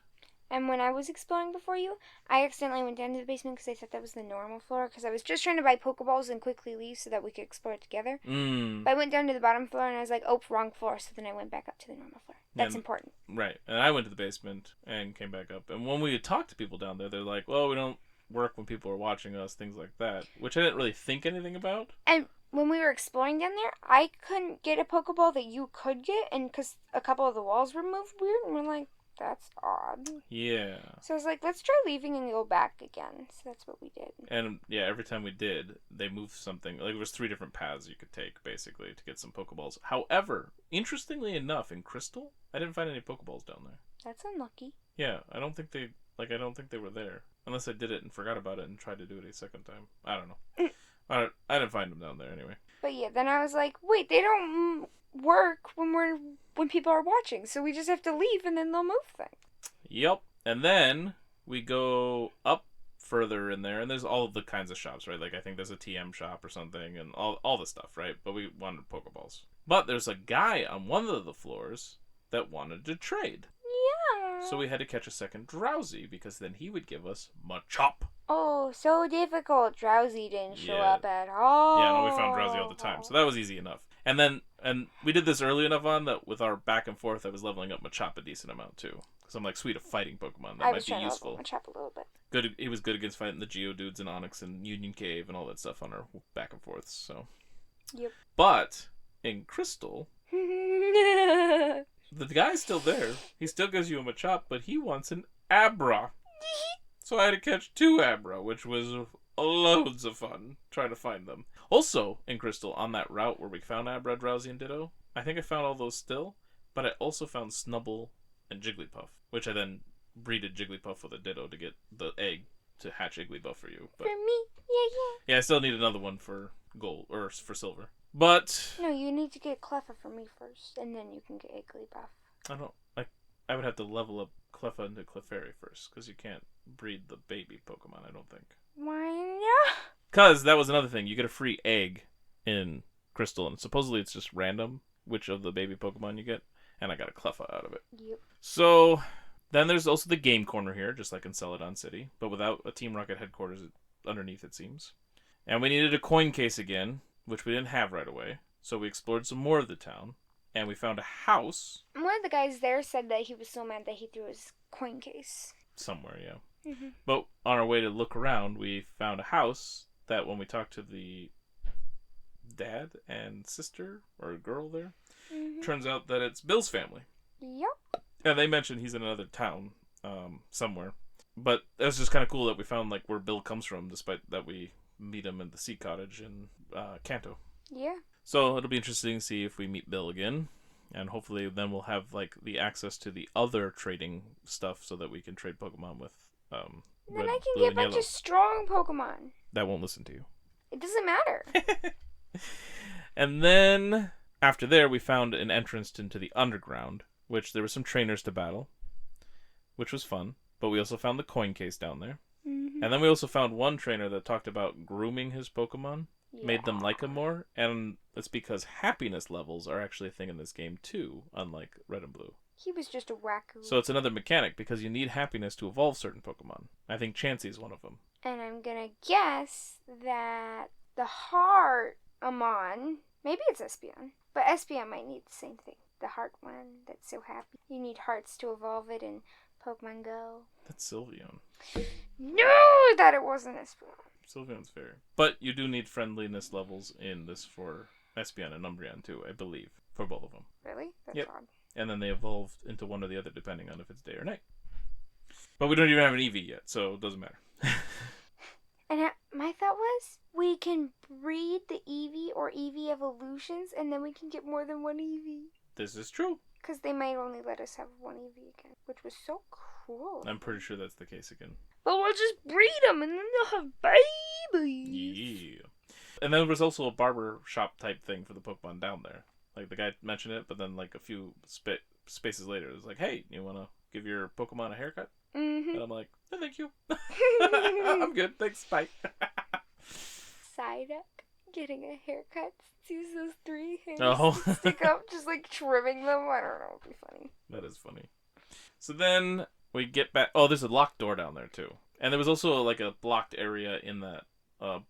And when I was exploring before you, I accidentally went down to the basement because I thought that was the normal floor. Because I was just trying to buy Pokeballs and quickly leave so that we could explore it together. But I went down to the bottom floor and I was like, oh, wrong floor. So then I went back up to the normal floor. That's important. Right. And I went to the basement and came back up. And when we had talked to people down there, they're like, well, we don't work when people are watching us, things like that. Which I didn't really think anything about. And when we were exploring down there, I couldn't get a Pokeball that you could get. And because a couple of the walls were moved weird. And we're like, that's odd. Yeah. So I was like, let's try leaving and go back again. So that's what we did. And yeah, every time we did, they moved something. Like, there was 3 different paths you could take, basically, to get some Pokeballs. However, interestingly enough, in Crystal, I didn't find any Pokeballs down there. That's unlucky. Yeah, I don't think they were there. Unless I did it and forgot about it and tried to do it a second time. I don't know. I didn't find them down there anyway. But yeah, then I was like, wait, they don't work when people are watching, so we just have to leave and then they'll move things. Yep. And then we go up further in there, and there's all the kinds of shops, right? Like, I think there's a TM shop or something, and all the stuff, right? But we wanted Pokeballs. But there's a guy on one of the floors that wanted to trade. Yeah. So we had to catch a second Drowsy, because then he would give us Machop. Oh, so difficult. Drowsy didn't show up at all. Yeah, no, we found Drowsy all the time, so that was easy enough. And we did this early enough on that with our back and forth, I was leveling up Machop a decent amount too. Because I'm like, sweet, a fighting Pokemon. That might be useful. I was trying to level Machop a little bit. Good. He was good against fighting the Geodudes and Onix and Union Cave and all that stuff on our back and forths. So. Yep. But in Crystal, the guy's still there. He still gives you a Machop, but he wants an Abra. So I had to catch 2 Abra, which was loads of fun trying to find them. Also, in Crystal, on that route where we found Abra, Drowsy, and Ditto, I think I found all those still, but I also found Snubbull and Jigglypuff, which I then breeded Jigglypuff with a Ditto to get the egg to hatch Igglybuff for you. But, for me? Yeah. Yeah, I still need another one for gold, or for silver. But... No, you need to get Cleffa for me first, and then you can get Igglybuff. I would have to level up Cleffa into Clefairy first, because you can't breed the baby Pokemon, I don't think. Why not? Because that was another thing. You get a free egg in Crystal, and supposedly it's just random which of the baby Pokemon you get, and I got a Cleffa out of it. Yep. So, then there's also the game corner here, just like in Celadon City, but without a Team Rocket headquarters underneath, it seems. And we needed a coin case again, which we didn't have right away, so we explored some more of the town, and we found a house. One of the guys there said that he was so mad that he threw his coin case. Somewhere, yeah. Mm-hmm. But on our way to look around, we found a house that when we talked to the dad and sister, or girl there, turns out that it's Bill's family. Yep. And they mentioned he's in another town somewhere. But it was just kind of cool that we found like where Bill comes from, despite that we meet him in the Sea Cottage in Kanto. Yeah. So it'll be interesting to see if we meet Bill again, and hopefully then we'll have like the access to the other trading stuff so that we can trade Pokemon with Then Red, I can Blue, get and a bunch Yellow. of strong Pokemon. That won't listen to you. It doesn't matter. And then after there, we found an entrance into the underground, which there were some trainers to battle, which was fun. But we also found the coin case down there. Mm-hmm. And then we also found one trainer that talked about grooming his Pokemon, made them like him more, and it's because happiness levels are actually a thing in this game too, unlike Red and Blue. He was just a raccoon. So it's another mechanic because you need happiness to evolve certain Pokemon. I think Chansey's one of them. And I'm gonna guess that the heart Amon, maybe it's Espeon, but Espeon might need the same thing. The heart one that's so happy. You need hearts to evolve it in Pokemon Go. That's Sylveon. No, that it wasn't Espeon. Sylveon's fair. But you do need friendliness levels in this for Espeon and Umbreon too, I believe. For both of them. Really? That's Yep. odd. And then they evolved into one or the other depending on if it's day or night. But we don't even have an Eevee yet, so it doesn't matter. And my thought was, we can breed the Eevee or Eevee evolutions, and then we can get more than one Eevee. This is true. Because they might only let us have one Eevee again, which was so cruel. I'm pretty sure that's the case again. But we'll just breed them, and then they'll have babies. Yeah. And then there was also a barber shop type thing for the Pokemon down there. Like, the guy mentioned it, but then, like, a few spaces later, it was like, hey, you want to give your Pokemon a haircut? Mm-hmm. And I'm like, no, thank you. I'm good, thanks, bye. Psyduck getting a haircut. Sees those 3 hairs Oh. stick up, just like trimming them. I don't know, it'd be funny. That is funny. So then we get back. Oh, there's a locked door down there too, and there was also like a blocked area in that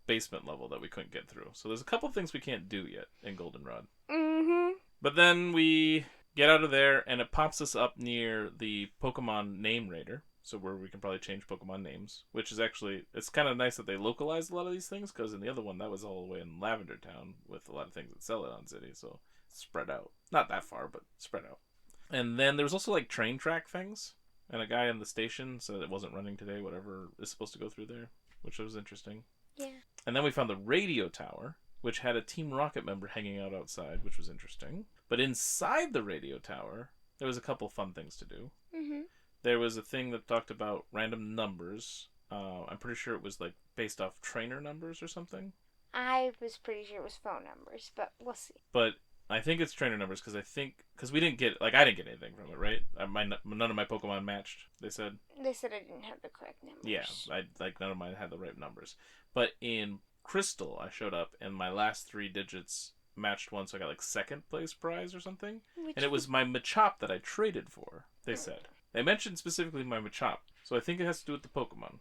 basement level that we couldn't get through. So there's a couple things we can't do yet in Goldenrod. Mm-hmm. But then we get out of there, and it pops us up near the Pokemon Name Raider. So where we can probably change Pokemon names, which is actually, it's kind of nice that they localized a lot of these things, because in the other one, that was all the way in Lavender Town with a lot of things that Celadon City, so spread out. Not that far, but spread out. And then there was also like train track things, and a guy in the station said it wasn't running today, whatever is supposed to go through there, which was interesting. Yeah. And then we found the radio tower, which had a Team Rocket member hanging out outside, which was interesting. But inside the radio tower, there was a couple fun things to do. Mm-hmm. There was a thing that talked about random numbers. I'm pretty sure it was like based off trainer numbers or something. I was pretty sure it was phone numbers, but we'll see. But I think it's trainer numbers because we didn't get, like, I didn't get anything from it, right? None of my Pokemon matched, they said. They said I didn't have the correct numbers. Yeah, none of mine had the right numbers. But in Crystal, I showed up and my last 3 digits matched one, so I got like second place prize or something. And it was my Machop that I traded for, they said. They mentioned specifically my Machop, so I think it has to do with the Pokemon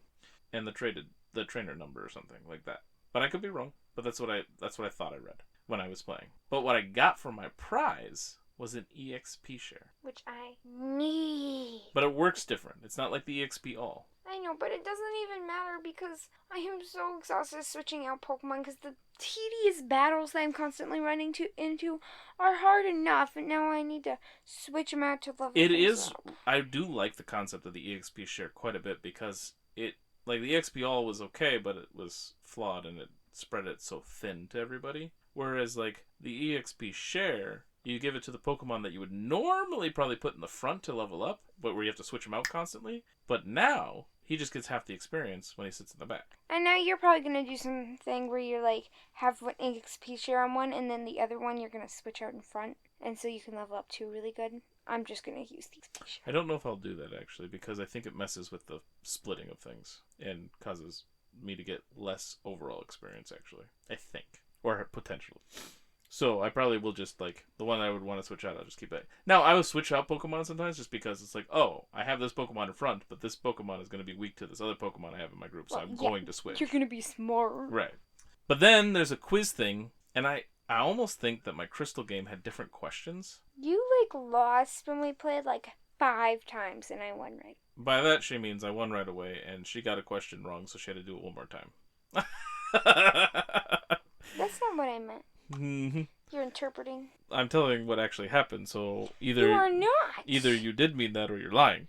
and the trainer number or something like that. But I could be wrong. But that's what I thought I read when I was playing. But what I got for my prize was an EXP share, which I need. But it works different. It's not like the EXP all. I know, but it doesn't even matter because I am so exhausted switching out Pokemon because the tedious battles that I'm constantly running into are hard enough, and now I need to switch them out to level. It is. Up. I do like the concept of the EXP share quite a bit because it, like, the EXP all was okay, but it was flawed and it spread it so thin to everybody. Whereas, like, the EXP share, you give it to the Pokemon that you would normally probably put in the front to level up, but where you have to switch them out constantly. But now, he just gets half the experience when he sits in the back. And now you're probably going to do something where you're like, have an EXP share on one, and then the other one you're going to switch out in front. And so you can level up 2 really good. I'm just going to use the EXP share. I don't know if I'll do that, actually, because I think it messes with the splitting of things and causes me to get less overall experience, actually. I think. Or potentially. So I probably will just, like, the one I would want to switch out, I'll just keep it. Now, I will switch out Pokemon sometimes just because it's like, oh, I have this Pokemon in front, but this Pokemon is going to be weak to this other Pokemon I have in my group, so I'm going to switch. You're going to be smart. Right. But then there's a quiz thing, and I almost think that my Crystal game had different questions. You, like, lost when we played, like, 5 times, and I won right. By that, she means I won right away, and she got a question wrong, so she had to do it one more time. That's not what I meant. Mm-hmm. You're interpreting. I'm telling what actually happened, so either you are not. Either you did mean that or you're lying.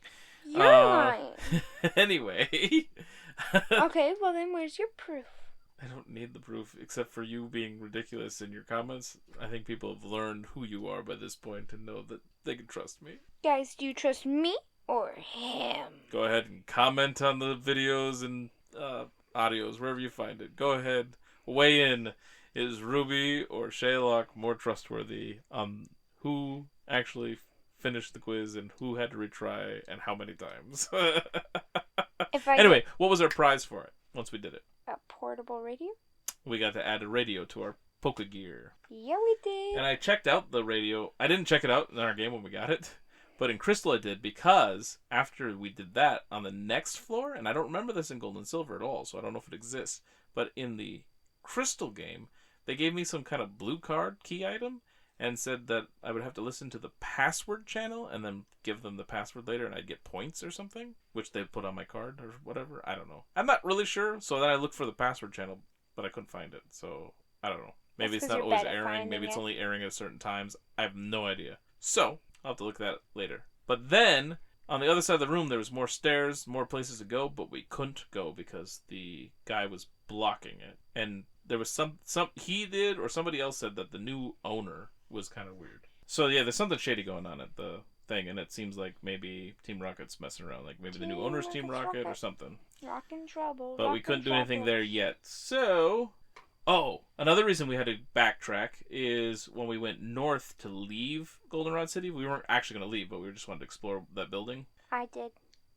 You're lying. Anyway. Okay, well then where's your proof? I don't need the proof, except for you being ridiculous in your comments. I think people have learned who you are by this point and know that they can trust me. Guys, do you trust me or him? Go ahead and comment on the videos and audios, wherever you find it. Go ahead, weigh in. Is Ruby or Shea Locke more trustworthy on who actually finished the quiz and who had to retry and how many times? Anyway, what was our prize for it once we did it? A portable radio? We got to add a radio to our Poke Gear. Yeah, we did. And I checked out the radio. I didn't check it out in our game when we got it, but in Crystal I did, because after we did that on the next floor, and I don't remember this in Gold and Silver at all, so I don't know if it exists, but in the Crystal game, they gave me some kind of blue card key item and said that I would have to listen to the password channel and then give them the password later and I'd get points or something, which they put on my card or whatever. I don't know. I'm not really sure. So then I looked for the password channel, but I couldn't find it. So I don't know. Maybe it's not always airing. Maybe it's only airing at certain times. I have no idea. So I'll have to look at that later. But then on the other side of the room, there was more stairs, more places to go, but we couldn't go because the guy was blocking it. And there was some he did or somebody else said that the new owner was kind of weird. So yeah, there's something shady going on at the thing, and it seems like maybe Team Rocket's messing around. Like maybe the new owner's Team Rocket or something. Rockin' trouble. But we couldn't do anything there yet. So, another reason we had to backtrack is when we went north to leave Goldenrod City. We weren't actually going to leave, but we just wanted to explore that building. I did.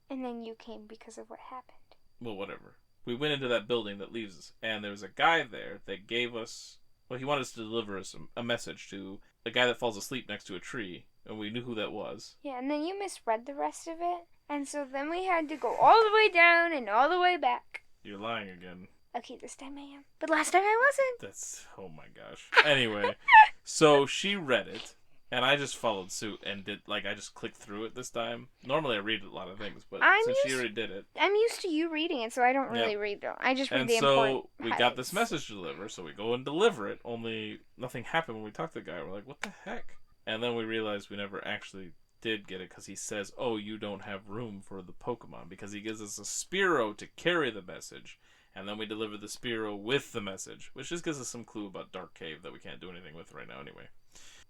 And then you came because of what happened. Well, whatever. We went into that building that leaves us, and there was a guy there that gave us... Well, he wanted us to deliver us a message to the guy that falls asleep next to a tree, and we knew who that was. Yeah, and then you misread the rest of it, and so then we had to go all the way down and all the way back. You're lying again. Okay, this time I am. But last time I wasn't. That's... Oh my gosh. Anyway, so she read it, and I just followed suit and did... Like, I just clicked through it this time. Normally I read a lot of things, but since she already did it... I'm used to you reading it, so I don't really read them. I just read the important And so we got this message to deliver, so we go and deliver it, only nothing happened when we talked to the guy. We're like, what the heck? And then we realized we never actually did get it, because he says, oh, you don't have room for the Pokemon, because he gives us a Spearow to carry the message, and then we deliver the Spearow with the message, which just gives us some clue about Dark Cave that we can't do anything with right now anyway.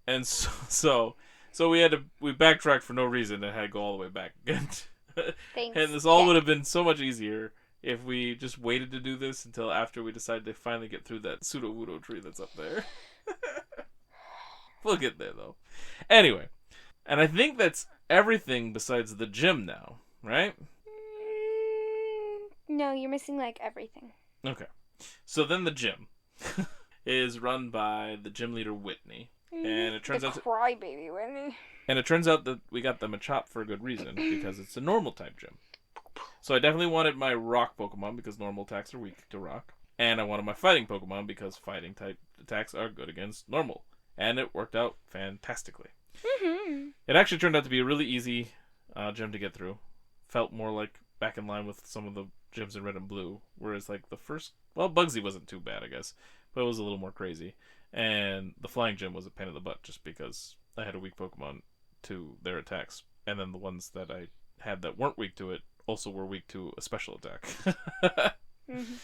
And so we backtracked for no reason and had to go all the way back again. Thanks. And this all would have been so much easier if we just waited to do this until after we decided to finally get through that Sudowoodo tree that's up there. We'll get there though. Anyway, and I think that's everything besides the gym now, right? No, you're missing like everything. Okay. So then the gym is run by the gym leader Whitney. And it turns out crybaby Whitney. And it turns out that we got them a chop for a good reason, because it's a normal type gym. So I definitely wanted my rock Pokemon because normal attacks are weak to rock. And I wanted my fighting Pokemon because fighting type attacks are good against normal. And it worked out fantastically. Mm-hmm. It actually turned out to be a really easy gym to get through. Felt more like back in line with some of the gyms in Red and Blue. Whereas like the first... Well, Bugsy wasn't too bad, I guess. But it was a little more crazy. And the flying gym was a pain in the butt just because I had a weak Pokemon to their attacks. And then the ones that I had that weren't weak to it also were weak to a special attack. Mm-hmm.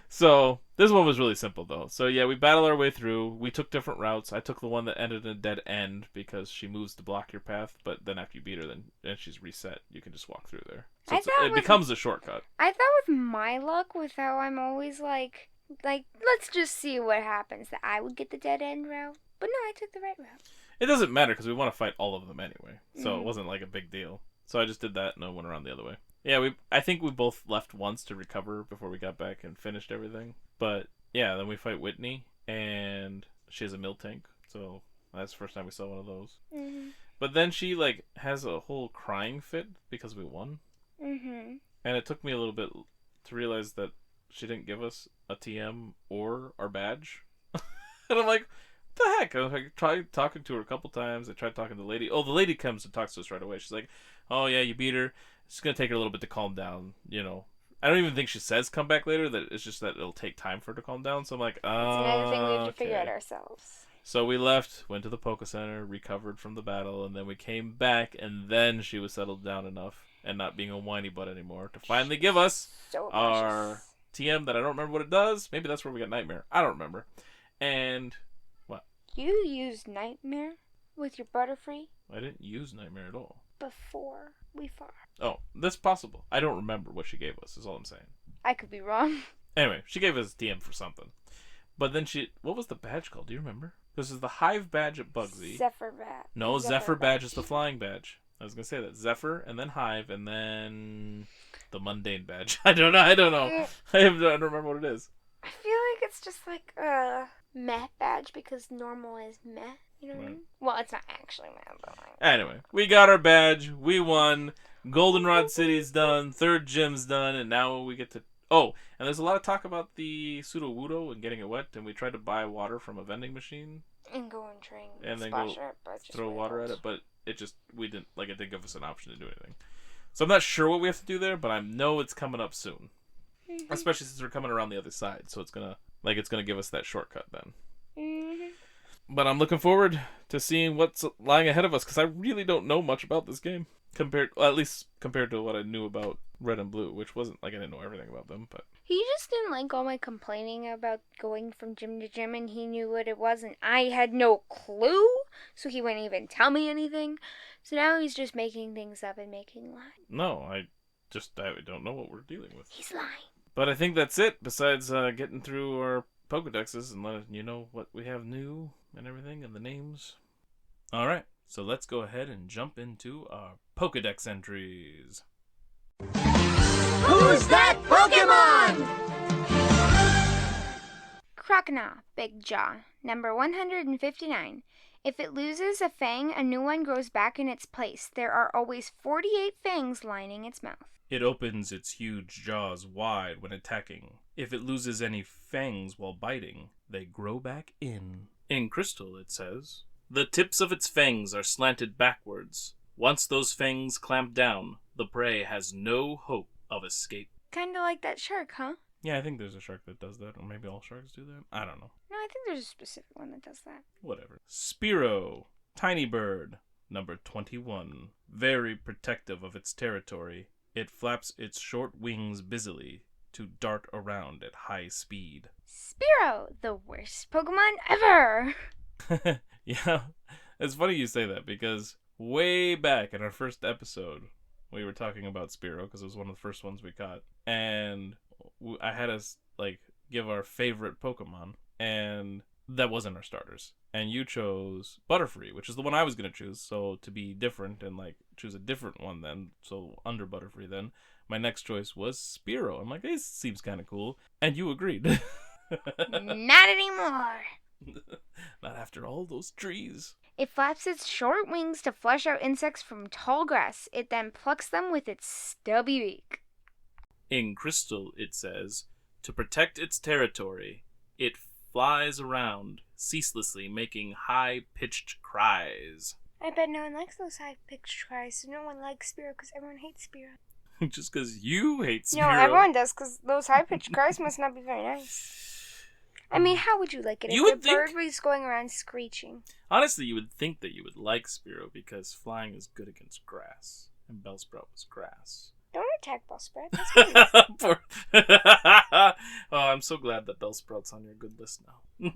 So this one was really simple though. So yeah, we battled our way through. We took different routes. I took the one that ended in a dead end because she moves to block your path. But then after you beat her, then she's reset. You can just walk through there. So it becomes a shortcut. I thought with my luck, with how I'm always like, let's just see what happens, that I would get the dead end route. But no, I took the right route. It doesn't matter because we want to fight all of them anyway. So It wasn't like a big deal. So I just did that and I went around the other way. Yeah, I think we both left once to recover before we got back and finished everything. But yeah, then we fight Whitney and she has a Miltank. So that's the first time we saw one of those. Mm-hmm. But then she like has a whole crying fit because we won. Mm-hmm. And it took me a little bit to realize that she didn't give us a TM or our badge. And I'm like, what the heck? I tried talking to her a couple times. I tried talking to the lady. Oh, the lady comes and talks to us right away. She's like, oh yeah, you beat her. It's going to take her a little bit to calm down, you know. I don't even think she says come back later. That it's just that it'll take time for her to calm down. So I'm like, oh, it's another thing we have to figure out ourselves. So we left, went to the Poke Center, recovered from the battle, and then we came back, and then she was settled down enough and not being a whiny butt anymore to finally give us So our luscious. TM that I don't remember what it does. Maybe that's where we got Nightmare. I don't remember. And what? You used Nightmare with your Butterfree I didn't use Nightmare at all. before we fought. Oh, that's possible. I don't remember what she gave us, is all I'm saying. I could be wrong. Anyway, she gave us TM for something. But then what was the badge called? Do you remember? This is the Hive badge at Bugsy. Zephyr Bat. No, Zephyr badge is the flying badge. I was going to say that. Zephyr, and then Hive, and then the mundane badge. I don't know. I don't remember what it is. I feel like it's just like a meh badge because normal is meh. You know what I mean? Well, it's not actually meh, but like... Anyway, we got our badge. We won. Goldenrod City's done. Third gym's done. And now we get to... Oh, and there's a lot of talk about the Sudowoodo and getting it wet. And we tried to buy water from a vending machine. And go and train. And then splash it, but just throw water at wiggles. it. But it didn't give us an option to do anything. So I'm not sure what we have to do there, but I know it's coming up soon. Mm-hmm. Especially since we're coming around the other side. So it's gonna give us that shortcut then. Mm-hmm. But I'm looking forward to seeing what's lying ahead of us, because I really don't know much about this game. At least compared to what I knew about Red and Blue, which wasn't like I didn't know everything about them, but... He just didn't like all my complaining about going from gym to gym, and he knew what it was, and I had no clue, so he wouldn't even tell me anything. So now he's just making things up and making lies. No, I don't know what we're dealing with. He's lying. But I think that's it, besides getting through our Pokedexes and letting you know what we have new and everything and the names. Alright, so let's go ahead and jump into our Pokedex entries. Who's that Pokemon? Croconaw, Big Jaw, number 159. If it loses a fang, a new one grows back in its place. There are always 48 fangs lining its mouth. It opens its huge jaws wide when attacking. If it loses any fangs while biting, they grow back in. In Crystal, it says, the tips of its fangs are slanted backwards. Once those fangs clamp down, the prey has no hope of escape. Kinda like that shark, huh? Yeah, I think there's a shark that does that, or maybe all sharks do that. I don't know. No, I think there's a specific one that does that. Whatever. Spearow, tiny bird, number 21. Very protective of its territory. It flaps its short wings busily to dart around at high speed. Spearow, the worst Pokemon ever! Yeah, it's funny you say that, because way back in our first episode, we were talking about Spearow, because it was one of the first ones we caught, and I had us, give our favorite Pokemon, and that wasn't our starters. And you chose Butterfree, which is the one I was going to choose, so to be different and, choose a different one then, so under Butterfree then, my next choice was Spearow. I'm like, this seems kind of cool, and you agreed. Not anymore! Not after all those trees. It flaps its short wings to flush out insects from tall grass. It then plucks them with its stubby beak. In Crystal, it says, to protect its territory, it flies around, ceaselessly making high-pitched cries. I bet no one likes those high-pitched cries, so no one likes Spearow because everyone hates Spearow. Just because you hate Spearow. No, everyone does because those high-pitched cries must not be very nice. I mean, how would you like it if the bird was going around screeching? Honestly, you would think that you would like Spearow because flying is good against grass, and Bellsprout was grass. Don't attack Bellsprout. That's good. Oh, I'm so glad that Bellsprout's on your good list now.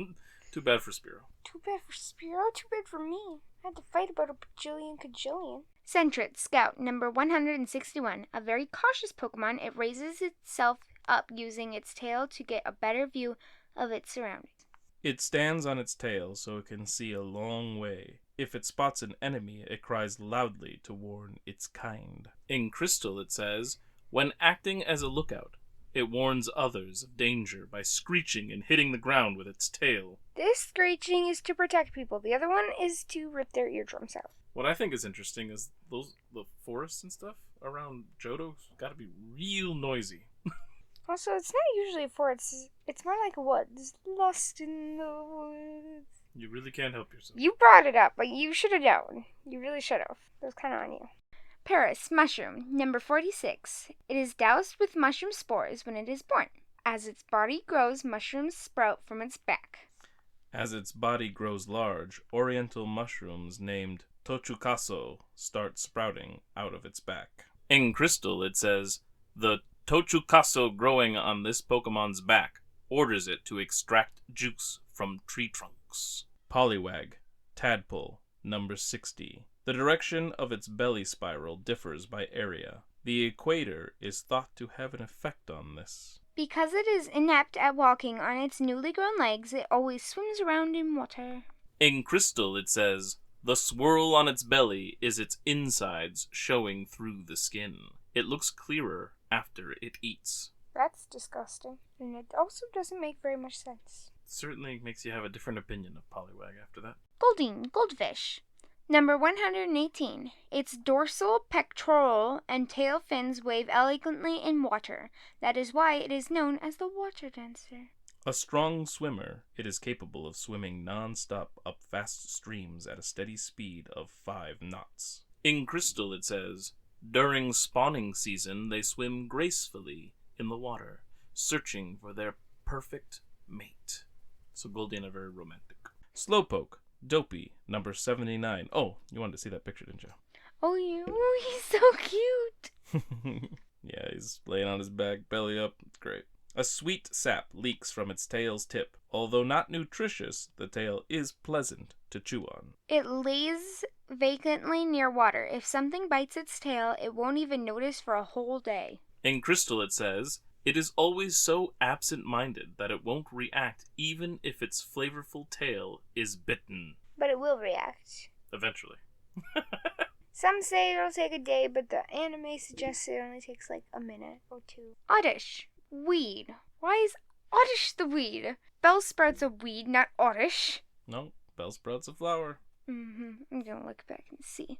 Too bad for Spearow. Too bad for Spearow, too bad for me. I had to fight about a bajillion. Sentret, Scout, number 161. A very cautious Pokemon, it raises itself up using its tail to get a better view of its surroundings. It stands on its tail so it can see a long way. If it spots an enemy, it cries loudly to warn its kind. In Crystal, it says, when acting as a lookout, it warns others of danger by screeching and hitting the ground with its tail. This screeching is to protect people. The other one is to rip their eardrums out. What I think is interesting is the forests and stuff around Johto's gotta be real noisy. Also, it's not usually a forest. It's more like woods. Lost in the woods. You really can't help yourself. You brought it up, but you should have known. You really should have. It was kind of on you. Paris, mushroom, number 46. It is doused with mushroom spores when it is born. As its body grows, mushrooms sprout from its back. As its body grows large, oriental mushrooms named Tochukaso start sprouting out of its back. In Crystal, it says, the Tochukaso growing on this Pokemon's back orders it to extract juice from tree trunks. Poliwag, Tadpole, number 60. The direction of its belly spiral differs by area. The equator is thought to have an effect on this. Because it is inept at walking on its newly grown legs, it always swims around in water. In Crystal, it says, the swirl on its belly is its insides showing through the skin. It looks clearer after it eats. That's disgusting. And it also doesn't make very much sense. Certainly makes you have a different opinion of Poliwag after that. Goldfish. Number 118. Its dorsal, pectoral, and tail fins wave elegantly in water. That is why it is known as the water dancer. A strong swimmer, it is capable of swimming non-stop up vast streams at a steady speed of 5 knots. In Crystal, it says, during spawning season, they swim gracefully in the water, searching for their perfect mate. So Goldie are very romantic. Slowpoke, Dopey, number 79. Oh, you wanted to see that picture, didn't you? Oh, he's so cute. Yeah, he's laying on his back, belly up. It's great. A sweet sap leaks from its tail's tip. Although not nutritious, the tail is pleasant to chew on. It lays vacantly near water. If something bites its tail, it won't even notice for a whole day. In Crystal, it says, it is always so absent-minded that it won't react even if its flavorful tail is bitten. But it will react. Eventually. Some say it'll take a day, but the anime suggests it only takes like a minute or two. Oddish. Weed. Why is Oddish the weed? Bellsprout's a weed, not Oddish. No, Bellsprout's a flower. I'm gonna look back and see.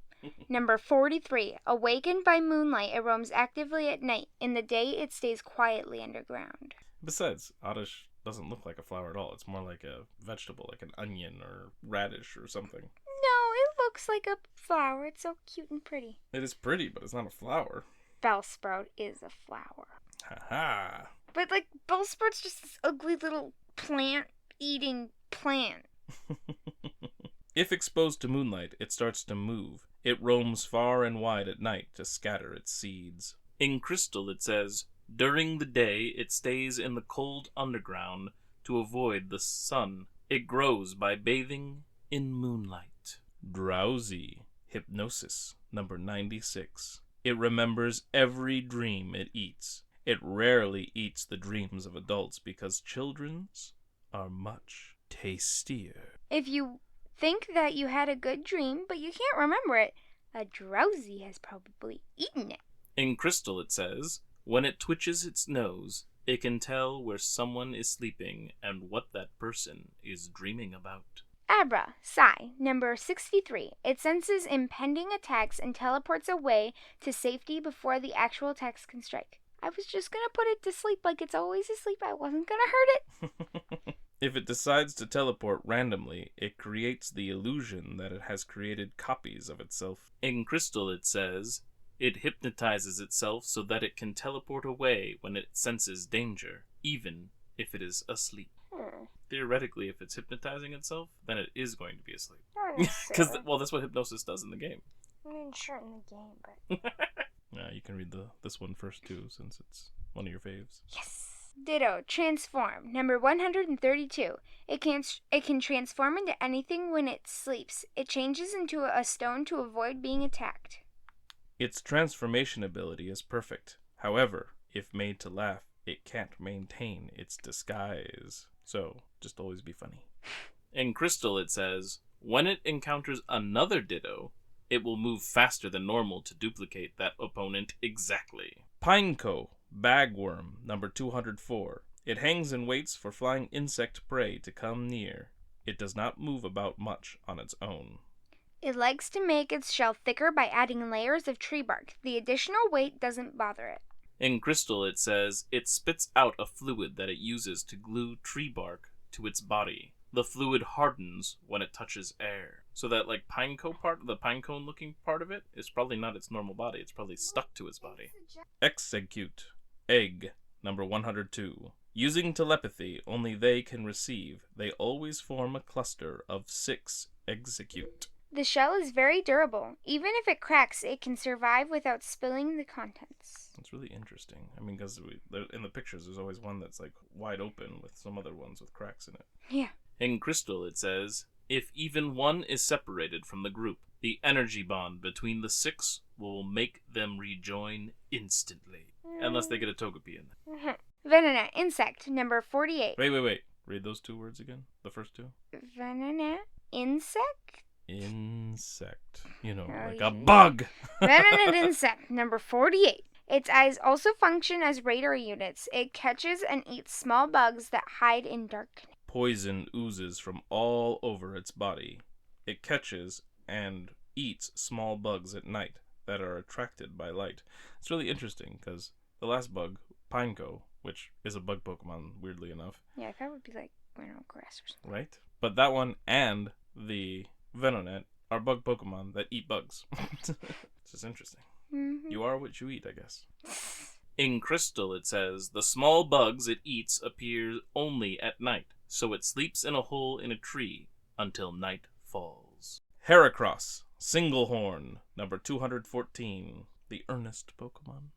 Number 43. Awakened by moonlight, it roams actively at night. In the day, it stays quietly underground. Besides, Oddish doesn't look like a flower at all. It's more like a vegetable, like an onion or radish or something. No, it looks like a flower. It's so cute and pretty. It is pretty, but it's not a flower. Bellsprout is a flower. Ha-ha. But, like, Bellsprout's just this ugly little plant-eating plant. If exposed to moonlight, it starts to move. It roams far and wide at night to scatter its seeds. In Crystal, it says, during the day, it stays in the cold underground to avoid the sun. It grows by bathing in moonlight. Drowsy. Hypnosis, number 96. It remembers every dream it eats. It rarely eats the dreams of adults because children's are much tastier. If you think that you had a good dream, but you can't remember it, a drowsy has probably eaten it. In Crystal, it says, when it twitches its nose, it can tell where someone is sleeping and what that person is dreaming about. Abra, Psy, number 63. It senses impending attacks and teleports away to safety before the actual attacks can strike. I was just gonna put it to sleep like it's always asleep. I wasn't gonna hurt it. If it decides to teleport randomly, it creates the illusion that it has created copies of itself. In Crystal, it says, it hypnotizes itself so that it can teleport away when it senses danger, even if it is asleep. Theoretically, if it's hypnotizing itself, then it is going to be asleep. Not Because, necessarily. well, that's what hypnosis does in the game. I mean, sure, in the game, but... You can read this one first, too, since it's one of your faves. Yes! Ditto, transform, number 132. It can transform into anything when it sleeps. It changes into a stone to avoid being attacked. Its transformation ability is perfect. However, if made to laugh, it can't maintain its disguise. So, just always be funny. In Crystal, it says, when it encounters another Ditto, it will move faster than normal to duplicate that opponent exactly. Pineco, bagworm, number 204. It hangs and waits for flying insect prey to come near. It does not move about much on its own. It likes to make its shell thicker by adding layers of tree bark. The additional weight doesn't bother it. In Crystal, it says, it spits out a fluid that it uses to glue tree bark to its body. The fluid hardens when it touches air. So that, like, pinecone part, the pinecone looking part of it, is probably not its normal body. It's probably stuck to its body. Execute. Egg, number 102. Using telepathy, only they can receive. They always form a cluster of 6. Execute. The shell is very durable. Even if it cracks, it can survive without spilling the contents. That's really interesting. I mean, because in the pictures, there's always one that's like wide open with some other ones with cracks in it. Yeah. In Crystal, it says, if even one is separated from the group, the energy bond between the 6 will make them rejoin instantly. Unless they get a Togepi in there. Venonat insect, number 48. Wait. Read those 2 words again. The first 2. Venonat insect? Insect. You know, Oh, like yeah. a bug. Venonat insect, number 48. Its eyes also function as radar units. It catches and eats small bugs that hide in darkness. Poison oozes from all over its body. It catches and eats small bugs at night that are attracted by light. It's really interesting because the last bug, Pineco, which is a bug Pokemon, weirdly enough. Yeah, I thought it would be like, grass or something. Right? But that one and the Venonat are bug Pokemon that eat bugs. It's just interesting. Mm-hmm. You are what you eat, I guess. In Crystal, it says, the small bugs it eats appear only at night, so it sleeps in a hole in a tree until night falls. Heracross, Singlehorn, number 214, the earnest Pokemon.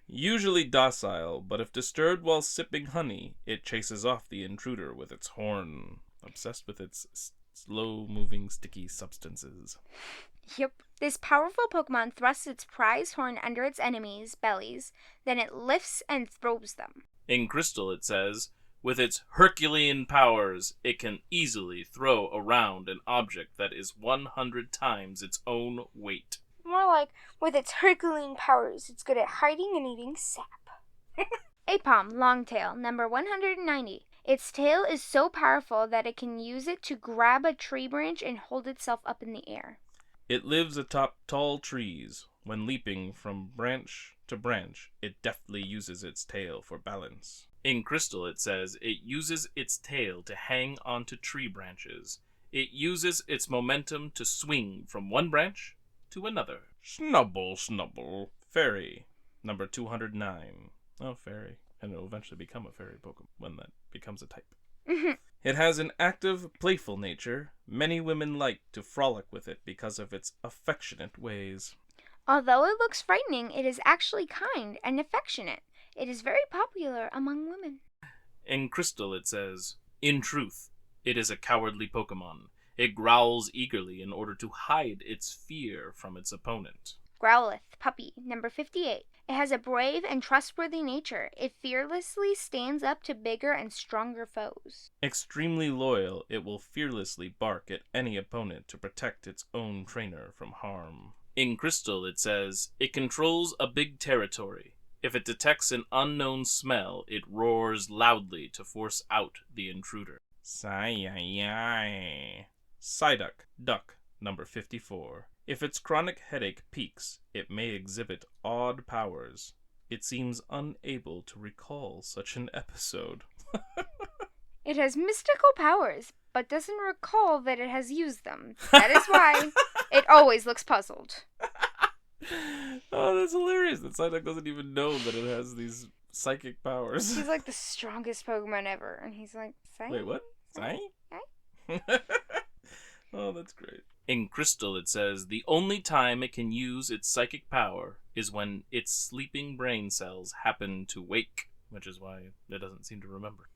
Usually docile, but if disturbed while sipping honey, it chases off the intruder with its horn, obsessed with its slow-moving sticky substances. Yep. This powerful Pokemon thrusts its prized horn under its enemies' bellies, then it lifts and throws them. In Crystal, it says, with its Herculean powers, it can easily throw around an object that is 100 times its own weight. More like, with its Herculean powers, it's good at hiding and eating sap. Apom, Longtail, number 190. Its tail is so powerful that it can use it to grab a tree branch and hold itself up in the air. It lives atop tall trees. When leaping from branch to branch, it deftly uses its tail for balance. In Crystal, it says it uses its tail to hang onto tree branches. It uses its momentum to swing from one branch to another. Snubble, Snubble. Fairy, number 209. Oh, fairy. And it will eventually become a fairy Pokemon when that becomes a type. It has an active, playful nature. Many women like to frolic with it because of its affectionate ways. Although it looks frightening, it is actually kind and affectionate. It is very popular among women. In Crystal, it says, in truth, it is a cowardly Pokemon. It growls eagerly in order to hide its fear from its opponent. Growlithe, puppy, number 58. It has a brave and trustworthy nature. It fearlessly stands up to bigger and stronger foes. Extremely loyal, it will fearlessly bark at any opponent to protect its own trainer from harm. In Crystal, it says, it controls a big territory. If it detects an unknown smell, it roars loudly to force out the intruder. Psyduck, duck, number 54. If its chronic headache peaks, it may exhibit odd powers. It seems unable to recall such an episode. It has mystical powers, but doesn't recall that it has used them. That is why it always looks puzzled. Oh, that's hilarious. That Psyduck doesn't even know that it has these psychic powers. He's like the strongest Pokemon ever, and he's like, Psy? Wait, what? Psy? Oh, that's great. In Crystal, it says, the only time it can use its psychic power is when its sleeping brain cells happen to wake, which is why it doesn't seem to remember.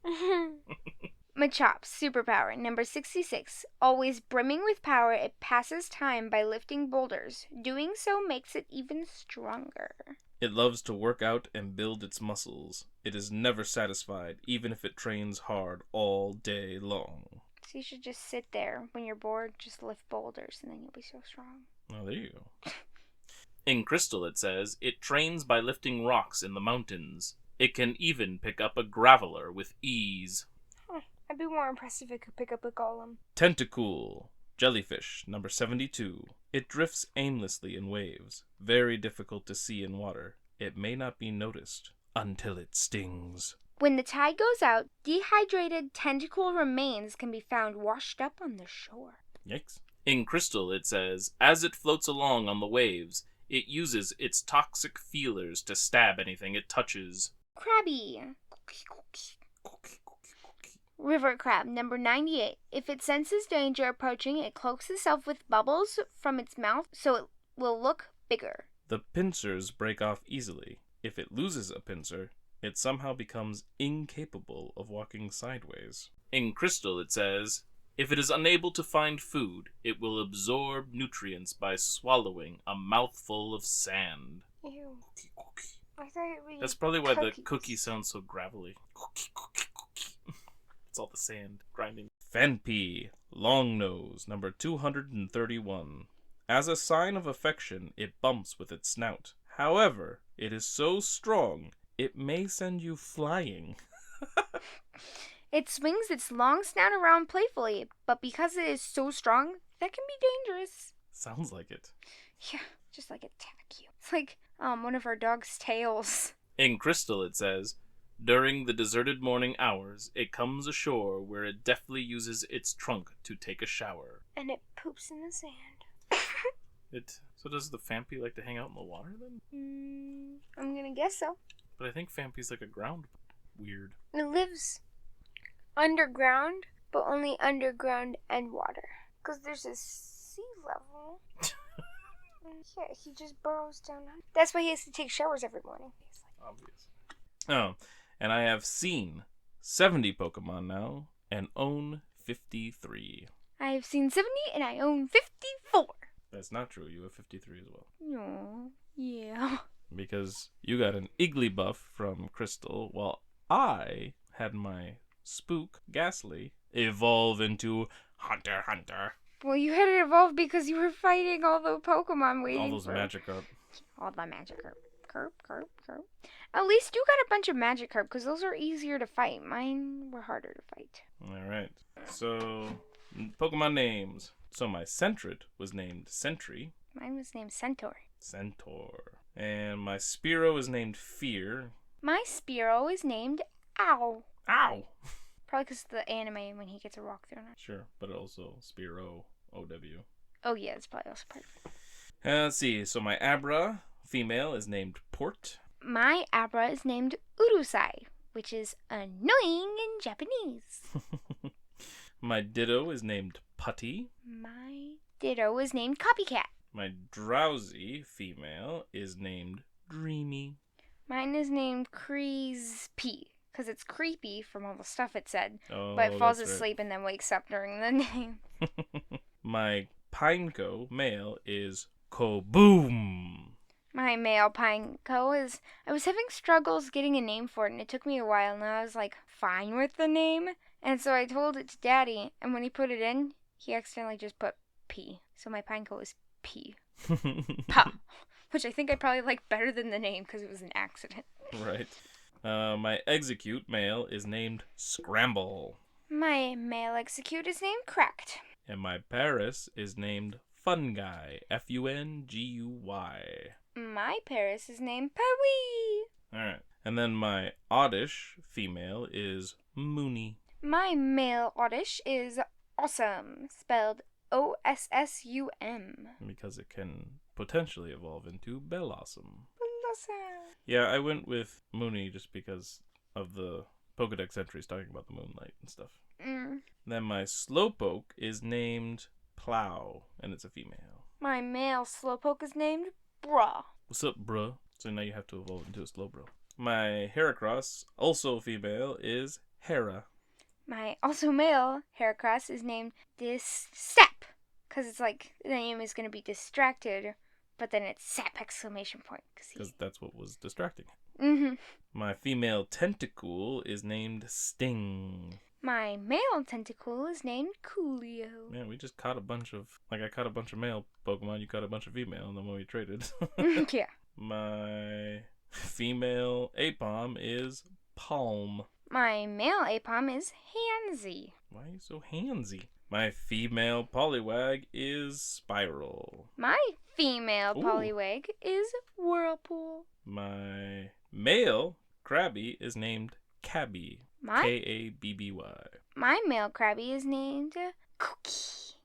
Machop, superpower, number 66. Always brimming with power, it passes time by lifting boulders. Doing so makes it even stronger. It loves to work out and build its muscles. It is never satisfied, even if it trains hard all day long. So you should just sit there. When you're bored, just lift boulders, and then you'll be so strong. Oh, there you go. In Crystal, it says, it trains by lifting rocks in the mountains. It can even pick up a graveler with ease. I'd be more impressed if it could pick up a golem. Tentacool, jellyfish, number 72. It drifts aimlessly in waves, very difficult to see in water. It may not be noticed until it stings. When the tide goes out, dehydrated tentacle remains can be found washed up on the shore. Yikes. In Crystal, it says, as it floats along on the waves, it uses its toxic feelers to stab anything it touches. Krabby. River crab, number 98. If it senses danger approaching, it cloaks itself with bubbles from its mouth so it will look bigger. The pincers break off easily. If it loses a pincer, it somehow becomes incapable of walking sideways. In Crystal, it says, if it is unable to find food, it will absorb nutrients by swallowing a mouthful of sand. Ew. Cookie, cookie. I thought it would be That's probably why cookies. the cookie sounds so gravelly. Cookie, cookie, cookie. It's all the sand grinding. Fanpea, long nose, number 231. As a sign of affection, it bumps with its snout. However, it is so strong, it may send you flying. It swings its long snout around playfully, but because it is so strong, that can be dangerous. Sounds like it. Yeah, just like attack you. It's like one of our dog's tails. In Crystal, it says, during the deserted morning hours, it comes ashore where it deftly uses its trunk to take a shower. And it poops in the sand. So does the Fanpea like to hang out in the water then? I'm gonna guess so. But I think Fanpea's like a ground weird. It lives underground, but only underground and water. Because there's a sea level. Yeah, he just burrows down. That's why he has to take showers every morning. Obvious. Oh, and I have seen 70 Pokemon now and own 53. I have seen 70 and I own 54. That's not true. You have 53 as well. No. Yeah. Because you got an Igglybuff from Crystal, while I had my spook, Gastly, evolve into Hunter Hunter. Well, you had it evolve because you were fighting all the Pokemon waiting All those for... Magikarp. All the Magikarp. Curp. At least you got a bunch of Magikarp, because those are easier to fight. Mine were harder to fight. Alright. So, Pokemon names. So my Sentret was named Sentry. Mine was named Centaur. And my Spearow is named Fear. My Spearow is named Ow. Ow! Probably because of the anime when he gets a rock thrown at. Sure, but also Spearow, O-W. Oh yeah, it's probably also part of it. Let's see. So my Abra, female, is named Port. My Abra is named Urusai, which is annoying in Japanese. My Ditto is named Putty. My Ditto is named Copycat. My Drowsy, female, is named Dreamy. Mine is named Creasy, because it's creepy from all the stuff it said, Oh, but it falls that's asleep and then wakes up during the name. right. My Pineco, male, is Kaboom. My male Pineco is... I was having struggles getting a name for it, and it took me a while, and I was, fine with the name. And so I told it to Daddy, and when he put it in, he accidentally just put P. So my Pineco is P. Pa. Which I think I probably like better than the name, because it was an accident. Right. My Execute, male, is named Scramble. My male Execute is named Cracked. And my Paris is named Funguy, Funguy. My Paris is named Pawee. Alright. And then my Oddish, female, is Mooney. My male Oddish is Awesome, spelled Ossum. Because it can potentially evolve into Bellossom. Blossom. Yeah, I went with Mooney just because of the Pokedex entries talking about the moonlight and stuff. Then my Slowpoke is named Plow, and it's a female. My male Slowpoke is named Bruh. What's up, bruh? So now you have to evolve into a Slowbro. My Heracross, also female, is Hera. My also male Heracross is named Step, because it's like the name is going to be distracted, but then it's Sap exclamation point. Because that's what was distracting. Mm-hmm. My female Tentacool is named Sting. My male Tentacool is named Coolio. Man, we just caught a bunch of... I caught a bunch of male Pokemon, you caught a bunch of female, and then when we traded. Yeah. My female Apom is Palm. My male Apom is Hansy. Why are you so handsy? My female Poliwag is Spiral. My female Ooh. Poliwag is Whirlpool. My male Krabby is named Cabby. My Kabby. My male Krabby is named Cookie.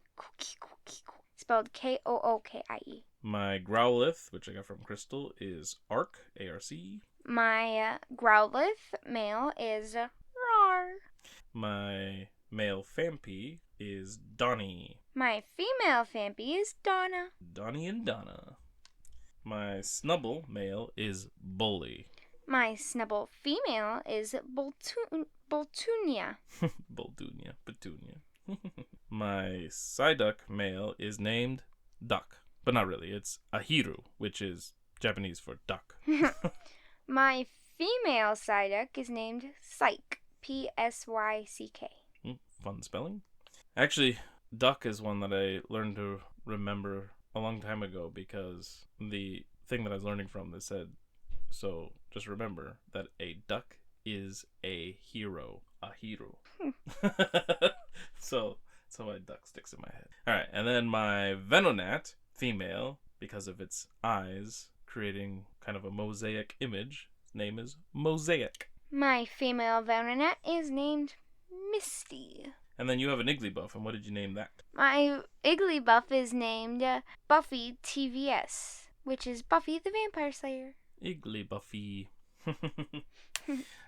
Spelled Kookie. My Growlithe, which I got from Crystal, is Arc, A-R-C. My Growlithe male is Rar. My male Fampi is Donnie. My female Fampi is Donna. Donnie and Donna. My Snubble male is Bully. My Snubble female is Boltunia. Boldunia, Petunia. My Psyduck male is named Duck. But not really, it's Ahiru, which is Japanese for duck. My female Psyduck is named Psyche. Psyck. Fun spelling. Actually, duck is one that I learned to remember a long time ago because the thing that I was learning from this said, so just remember that a duck is a hero. A hero. So my duck sticks in my head. Alright, and then my Venonat, female, because of its eyes, creating kind of a mosaic image. Its name is Mosaic. My female Venonat is named Misty. And then you have an Igglybuff, and what did you name that? My Igglybuff is named Buffy TVS, which is Buffy the Vampire Slayer. Igglybuffy.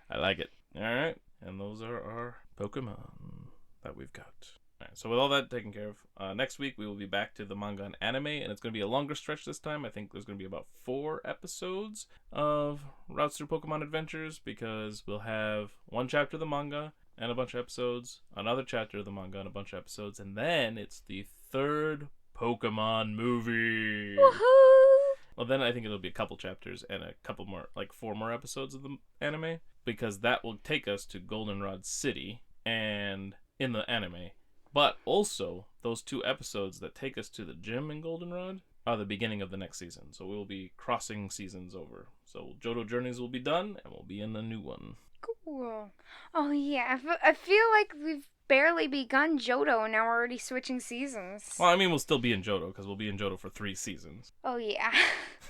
I like it. Alright, and those are our Pokemon that we've got. Alright, so with all that taken care of, next week we will be back to the manga and anime, and it's going to be a longer stretch this time. I think there's going to be about 4 episodes of Routes Through Pokemon Adventures, because we'll have one chapter of the manga and a bunch of episodes, another chapter of the manga and a bunch of episodes, and then it's the 3rd Pokemon movie. Woohoo! Well, then I think it'll be a couple chapters and a couple more, like 4 more episodes of the anime, because that will take us to Goldenrod City and in the anime. But also, those 2 episodes that take us to the gym in Goldenrod are the beginning of the next season. So we'll be crossing seasons over. So Johto Journeys will be done, and we'll be in a new one. Cool. Oh, yeah. I feel like we've barely begun Johto, and now we're already switching seasons. Well, I mean, we'll still be in Johto, because we'll be in Johto for 3 seasons. Oh, yeah.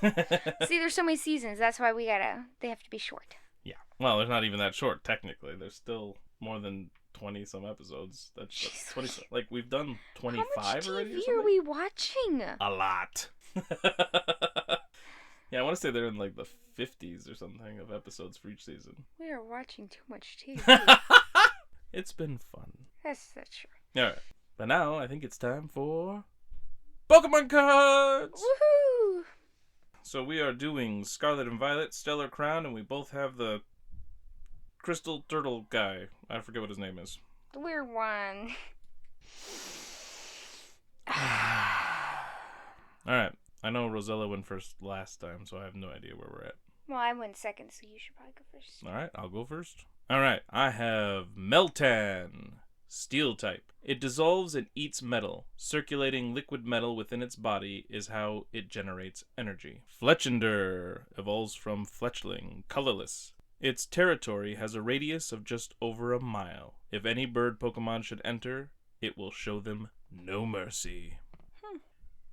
See, there's so many seasons. That's why they have to be short. Yeah. Well, they're not even that short, technically. There's still more than 20 some episodes. That's 20. Like, we've done 25 How much already. TV are we watching? A lot. Yeah, I want to say they're in like the 50s or something of episodes for each season. We are watching too much TV. It's been fun. That's true. Alright. But now I think it's time for Pokemon cards! Woohoo! So we are doing Scarlet and Violet, Stellar Crown, and we both have the Crystal Turtle guy. I forget what his name is. The weird one. Alright. I know Rosella went first last time, so I have no idea where we're at. Well, I went second, so you should probably go first. Alright, I'll go first. Alright, I have Meltan, Steel type. It dissolves and eats metal. Circulating liquid metal within its body is how it generates energy. Fletchinder evolves from Fletchling, colorless. Its territory has a radius of just over a mile. If any bird Pokemon should enter, it will show them no mercy.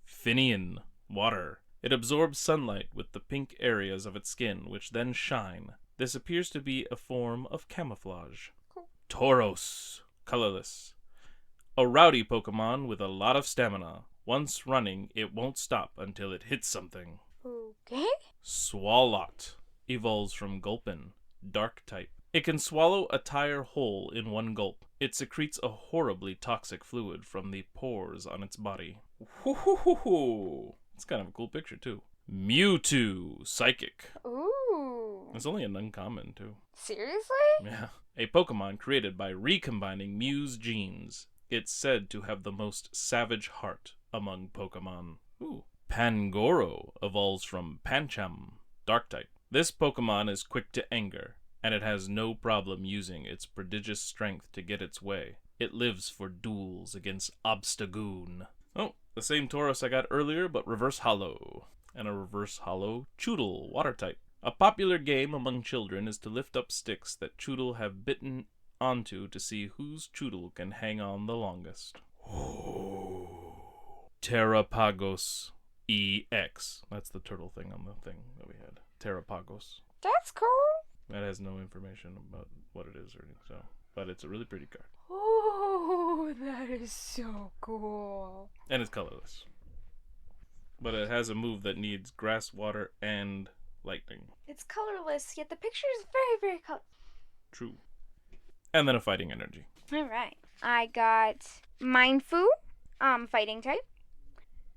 Finian, water. It absorbs sunlight with the pink areas of its skin, which then shine. This appears to be a form of camouflage. Cool. Tauros, colorless. A rowdy Pokemon with a lot of stamina. Once running, it won't stop until it hits something. Okay. Swalot evolves from Gulpin, dark type. It can swallow a tire whole in one gulp. It secretes a horribly toxic fluid from the pores on its body. Hoo-hoo-hoo-hoo. It's kind of a cool picture, too. Mewtwo, psychic. Ooh. It's only an uncommon, too. Seriously? Yeah. A Pokemon created by recombining Mew's genes. It's said to have the most savage heart among Pokemon. Ooh. Pangoro evolves from Pancham, dark type. This Pokemon is quick to anger, and it has no problem using its prodigious strength to get its way. It lives for duels against Obstagoon. Oh, the same Tauros I got earlier, but reverse hollow. And a reverse hollow Choodle, water type. A popular game among children is to lift up sticks that Choodle have bitten onto to see whose Choodle can hang on the longest. Terrapagos EX. That's the turtle thing on the thing that we had. Terrapagos. That's cool. That has no information about what it is or anything, so. But it's a really pretty card. Oh, that is so cool. And it's colorless. But it has a move that needs grass, water, and lightning. It's colorless, yet the picture is very, very colorful. True. And then a fighting energy. All right. I got Mindfu, fighting type.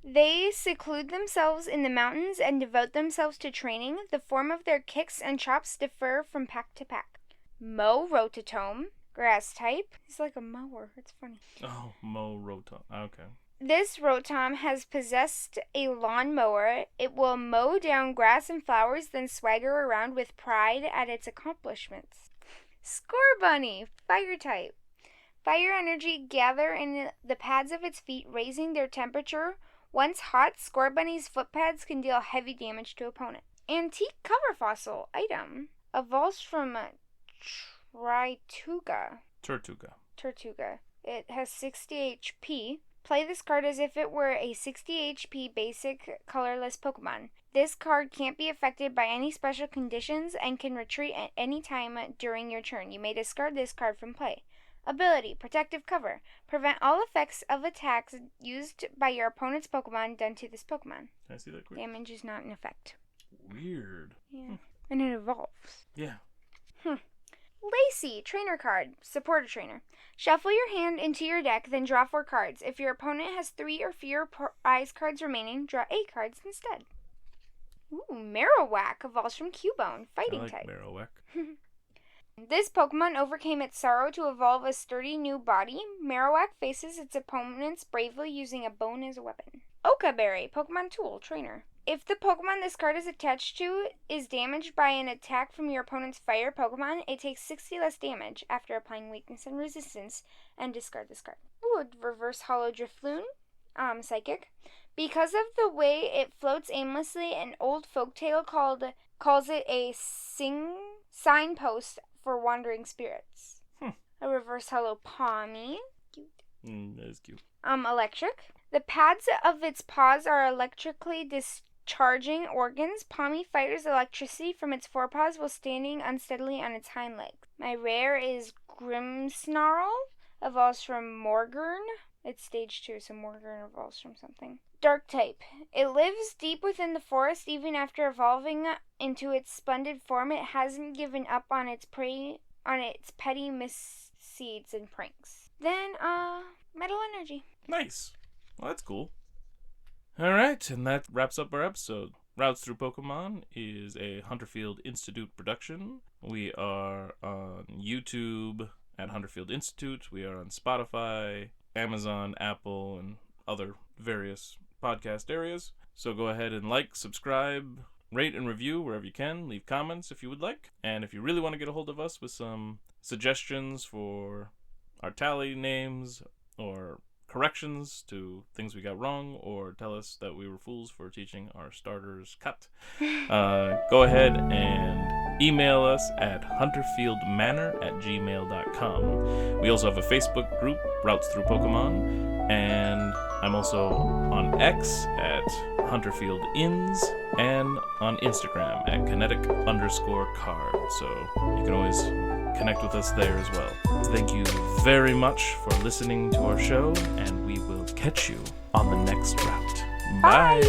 They seclude themselves in the mountains and devote themselves to training. The form of their kicks and chops differ from pack to pack. Mo Rotatome, grass type. He's like a mower. It's funny. Oh, Mo Rotom. Okay. This Rotom has possessed a lawn mower. It will mow down grass and flowers, then swagger around with pride at its accomplishments. Scorbunny, fire type. Fire energy gather in the pads of its feet, raising their temperature. Once hot, Scorbunny's foot pads can deal heavy damage to opponent. Antique cover fossil item. Evolves from Tortuga. It has 60 HP. Play this card as if it were a 60 HP basic colorless Pokemon. This card can't be affected by any special conditions and can retreat at any time during your turn. You may discard this card from play. Ability, Protective Cover. Prevent all effects of attacks used by your opponent's Pokemon done to this Pokemon. Can I see that quick? Damage is not in effect. Weird. Yeah. And it evolves. Yeah. Lacey, Trainer card. Supporter Trainer. Shuffle your hand into your deck, then draw 4 cards. If your opponent has 3 or fewer prize cards remaining, draw 8 cards instead. Ooh, Marowak evolves from Cubone, fighting type. Marowak. This Pokemon overcame its sorrow to evolve a sturdy new body. Marowak faces its opponents bravely using a bone as a weapon. Okaberry, Pokemon Tool, Trainer. If the Pokemon this card is attached to is damaged by an attack from your opponent's fire Pokemon, it takes 60 less damage after applying weakness and resistance, and discard this card. Ooh, Reverse Hollow Drifloon, Psychic. Because of the way it floats aimlessly, an old folktale calls it a signpost for wandering spirits. A Reverse Hollow Palmy. Cute. That is cute. Electric. The pads of its paws are electrically discharging organs. Palmy fires electricity from its forepaws while standing unsteadily on its hind legs. My rare is Grimmsnarl. Evolves from Morgurn. It's stage 2, so Morgurn evolves from something. Dark type. It lives deep within the forest. Even after evolving into its splendid form, it hasn't given up on its petty misdeeds and pranks. Then, Metal Energy. Nice. Well, that's cool. Alright, and that wraps up our episode. Routes Through Pokemon is a Hunterfield Institute production. We are on YouTube at Hunterfield Institute. We are on Spotify, Amazon, Apple, and other various podcast areas. So go ahead and like, subscribe, rate and review wherever you can. Leave comments if you would like. And if you really want to get a hold of us with some suggestions for our tally names or corrections to things we got wrong, or tell us that we were fools for teaching our starters cut, go ahead and email us at hunterfieldmanor@gmail.com. We also have a Facebook group, Routes Through Pokemon, and I'm also on X at HunterfieldIns and on Instagram at kinetic_card. So you can always connect with us there as well. Thank you very much for listening to our show, and we will catch you on the next route. Bye.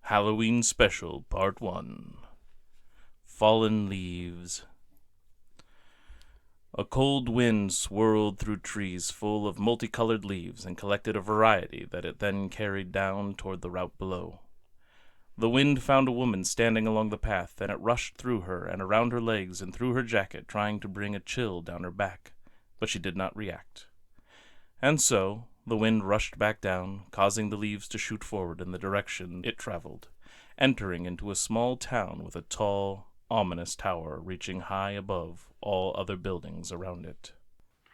Halloween Special, Part 1. Fallen Leaves. A cold wind swirled through trees full of multicolored leaves and collected a variety that it then carried down toward the route below. The wind found a woman standing along the path, and it rushed through her and around her legs and through her jacket, trying to bring a chill down her back, but she did not react. And so the wind rushed back down, causing the leaves to shoot forward in the direction it traveled, entering into a small town with a tall, ominous tower reaching high above all other buildings around it.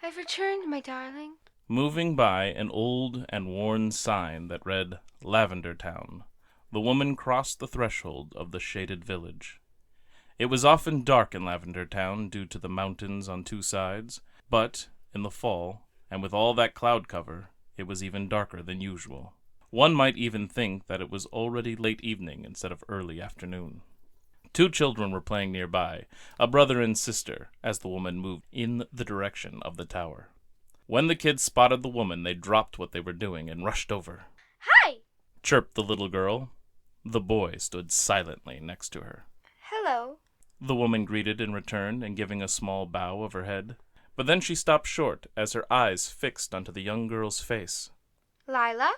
I've returned, my darling. Moving by an old and worn sign that read Lavender Town, the woman crossed the threshold of the shaded village. It was often dark in Lavender Town due to the mountains on two sides, but in the fall, and with all that cloud cover, it was even darker than usual. One might even think that it was already late evening instead of early afternoon. Two children were playing nearby, a brother and sister, as the woman moved in the direction of the tower. When the kids spotted the woman, they dropped what they were doing and rushed over. Hi! Chirped the little girl. The boy stood silently next to her. Hello. The woman greeted in return and giving a small bow of her head. But then she stopped short as her eyes fixed onto the young girl's face. Lila?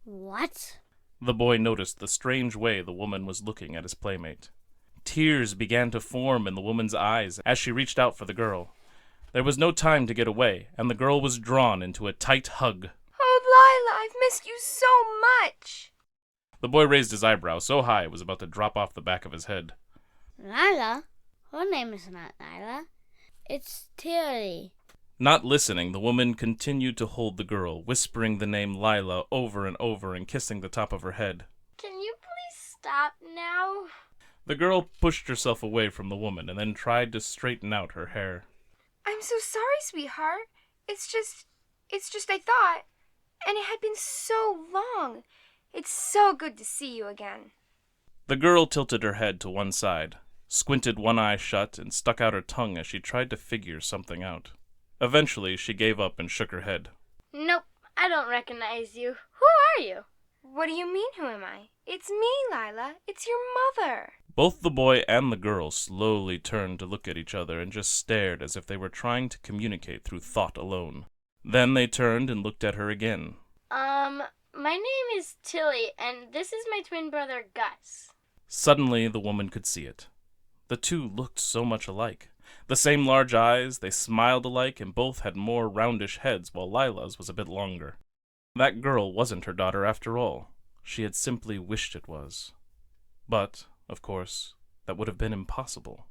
What? The boy noticed the strange way the woman was looking at his playmate. Tears began to form in the woman's eyes as she reached out for the girl. There was no time to get away, and the girl was drawn into a tight hug. Oh, Lila, I've missed you so much. The boy raised his eyebrow so high it was about to drop off the back of his head. Lila? Her name is not Lila. It's Tilly. Not listening, the woman continued to hold the girl, whispering the name Lila over and over and kissing the top of her head. Can you please stop now? The girl pushed herself away from the woman and then tried to straighten out her hair. I'm so sorry, sweetheart. It's just I thought, and it had been so long. It's so good to see you again. The girl tilted her head to one side, squinted one eye shut, and stuck out her tongue as she tried to figure something out. Eventually, she gave up and shook her head. Nope, I don't recognize you. Who are you? What do you mean, who am I? It's me, Lila. It's your mother. Both the boy and the girl slowly turned to look at each other and just stared as if they were trying to communicate through thought alone. Then they turned and looked at her again. My name is Tilly, and this is my twin brother, Gus. Suddenly, the woman could see it. The two looked so much alike. The same large eyes, they smiled alike, and both had more roundish heads, while Lila's was a bit longer. That girl wasn't her daughter after all. She had simply wished it was. But, of course, that would have been impossible.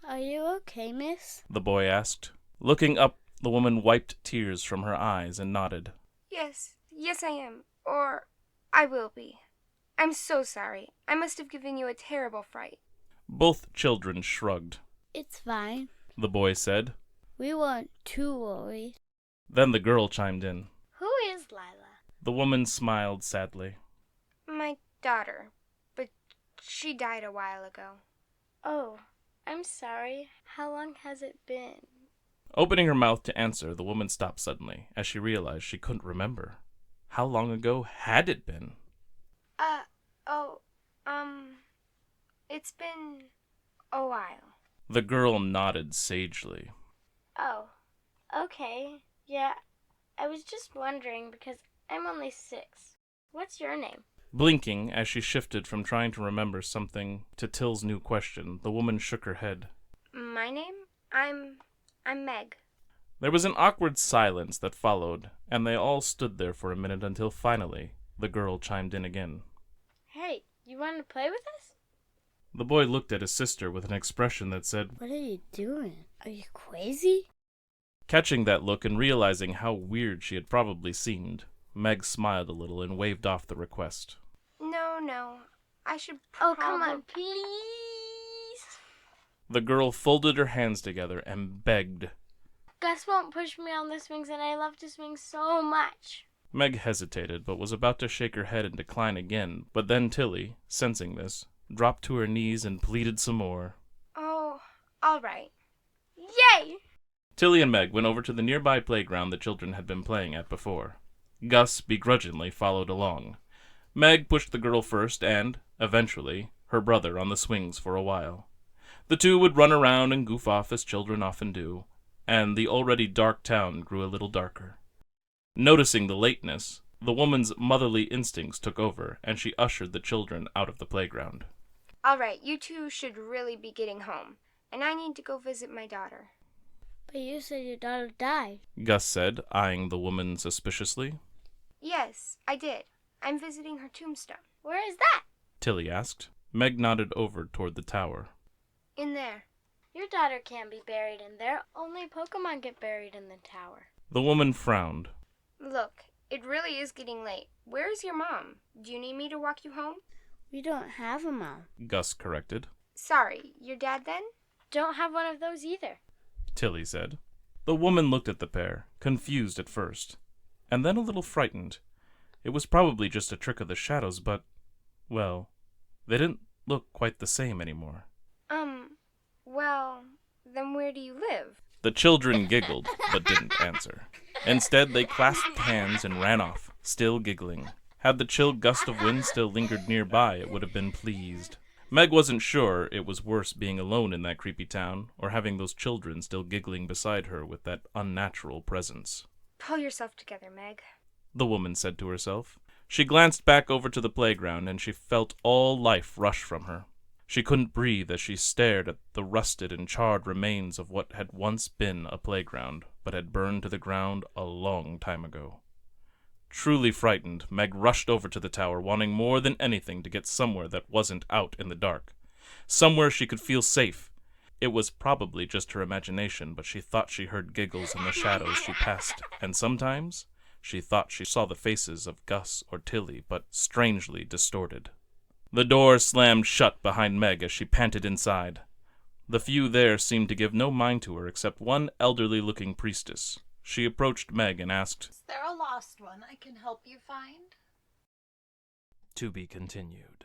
Are you okay, miss? The boy asked. Looking up, the woman wiped tears from her eyes and nodded. Yes, I am. Or I will be. I'm so sorry. I must have given you a terrible fright. Both children shrugged. It's fine. The boy said. We weren't too worried. Then the girl chimed in. Who is Lila? The woman smiled sadly. My daughter. But she died a while ago. Oh, I'm sorry. How long has it been? Opening her mouth to answer, the woman stopped suddenly, as she realized she couldn't remember. How long ago had it been? It's been a while. The girl nodded sagely. Oh, okay. Yeah, I was just wondering because I'm only 6. What's your name? Blinking as she shifted from trying to remember something to Till's new question, the woman shook her head. My name? I'm Meg. There was an awkward silence that followed, and they all stood there for a minute until finally the girl chimed in again. Hey, you want to play with us? The boy looked at his sister with an expression that said, What are you doing? Are you crazy? Catching that look and realizing how weird she had probably seemed, Meg smiled a little and waved off the request. No. I should Oh, come on, please. The girl folded her hands together and begged. Gus won't push me on the swings, and I love to swing so much. Meg hesitated, but was about to shake her head and decline again, but then Tilly, sensing this, dropped to her knees and pleaded some more. Oh, all right. Yay! Tilly and Meg went over to the nearby playground the children had been playing at before. Gus begrudgingly followed along. Meg pushed the girl first and, eventually, her brother on the swings for a while. The two would run around and goof off as children often do, and the already dark town grew a little darker. Noticing the lateness, the woman's motherly instincts took over, and she ushered the children out of the playground. All right, you two should really be getting home, and I need to go visit my daughter. But you said your daughter died. Gus said, eyeing the woman suspiciously. Yes, I did. I'm visiting her tombstone. Where is that? Tilly asked. Meg nodded over toward the tower. In there. Your daughter can't be buried in there. Only Pokemon get buried in the tower. The woman frowned. Look, it really is getting late. Where is your mom? Do you need me to walk you home? We don't have a mom. Gus corrected. Sorry, your dad then? Don't have one of those either. Tilly said. The woman looked at the pair, confused at first, and then a little frightened. It was probably just a trick of the shadows, but, well, they didn't look quite the same anymore. Well, then where do you live? The children giggled, but didn't answer. Instead, they clasped hands and ran off, still giggling. Had the chill gust of wind still lingered nearby, it would have been pleased. Meg wasn't sure it was worse being alone in that creepy town, or having those children still giggling beside her with that unnatural presence. Pull yourself together, Meg. The woman said to herself. She glanced back over to the playground, and she felt all life rush from her. She couldn't breathe as she stared at the rusted and charred remains of what had once been a playground, but had burned to the ground a long time ago. Truly frightened, Meg rushed over to the tower, wanting more than anything to get somewhere that wasn't out in the dark. Somewhere she could feel safe. It was probably just her imagination, but she thought she heard giggles in the shadows she passed, and sometimes she thought she saw the faces of Gus or Tilly, but strangely distorted. The door slammed shut behind Meg as she panted inside. The few there seemed to give no mind to her except one elderly-looking priestess. She approached Meg and asked, Is there a lost one I can help you find? To be continued.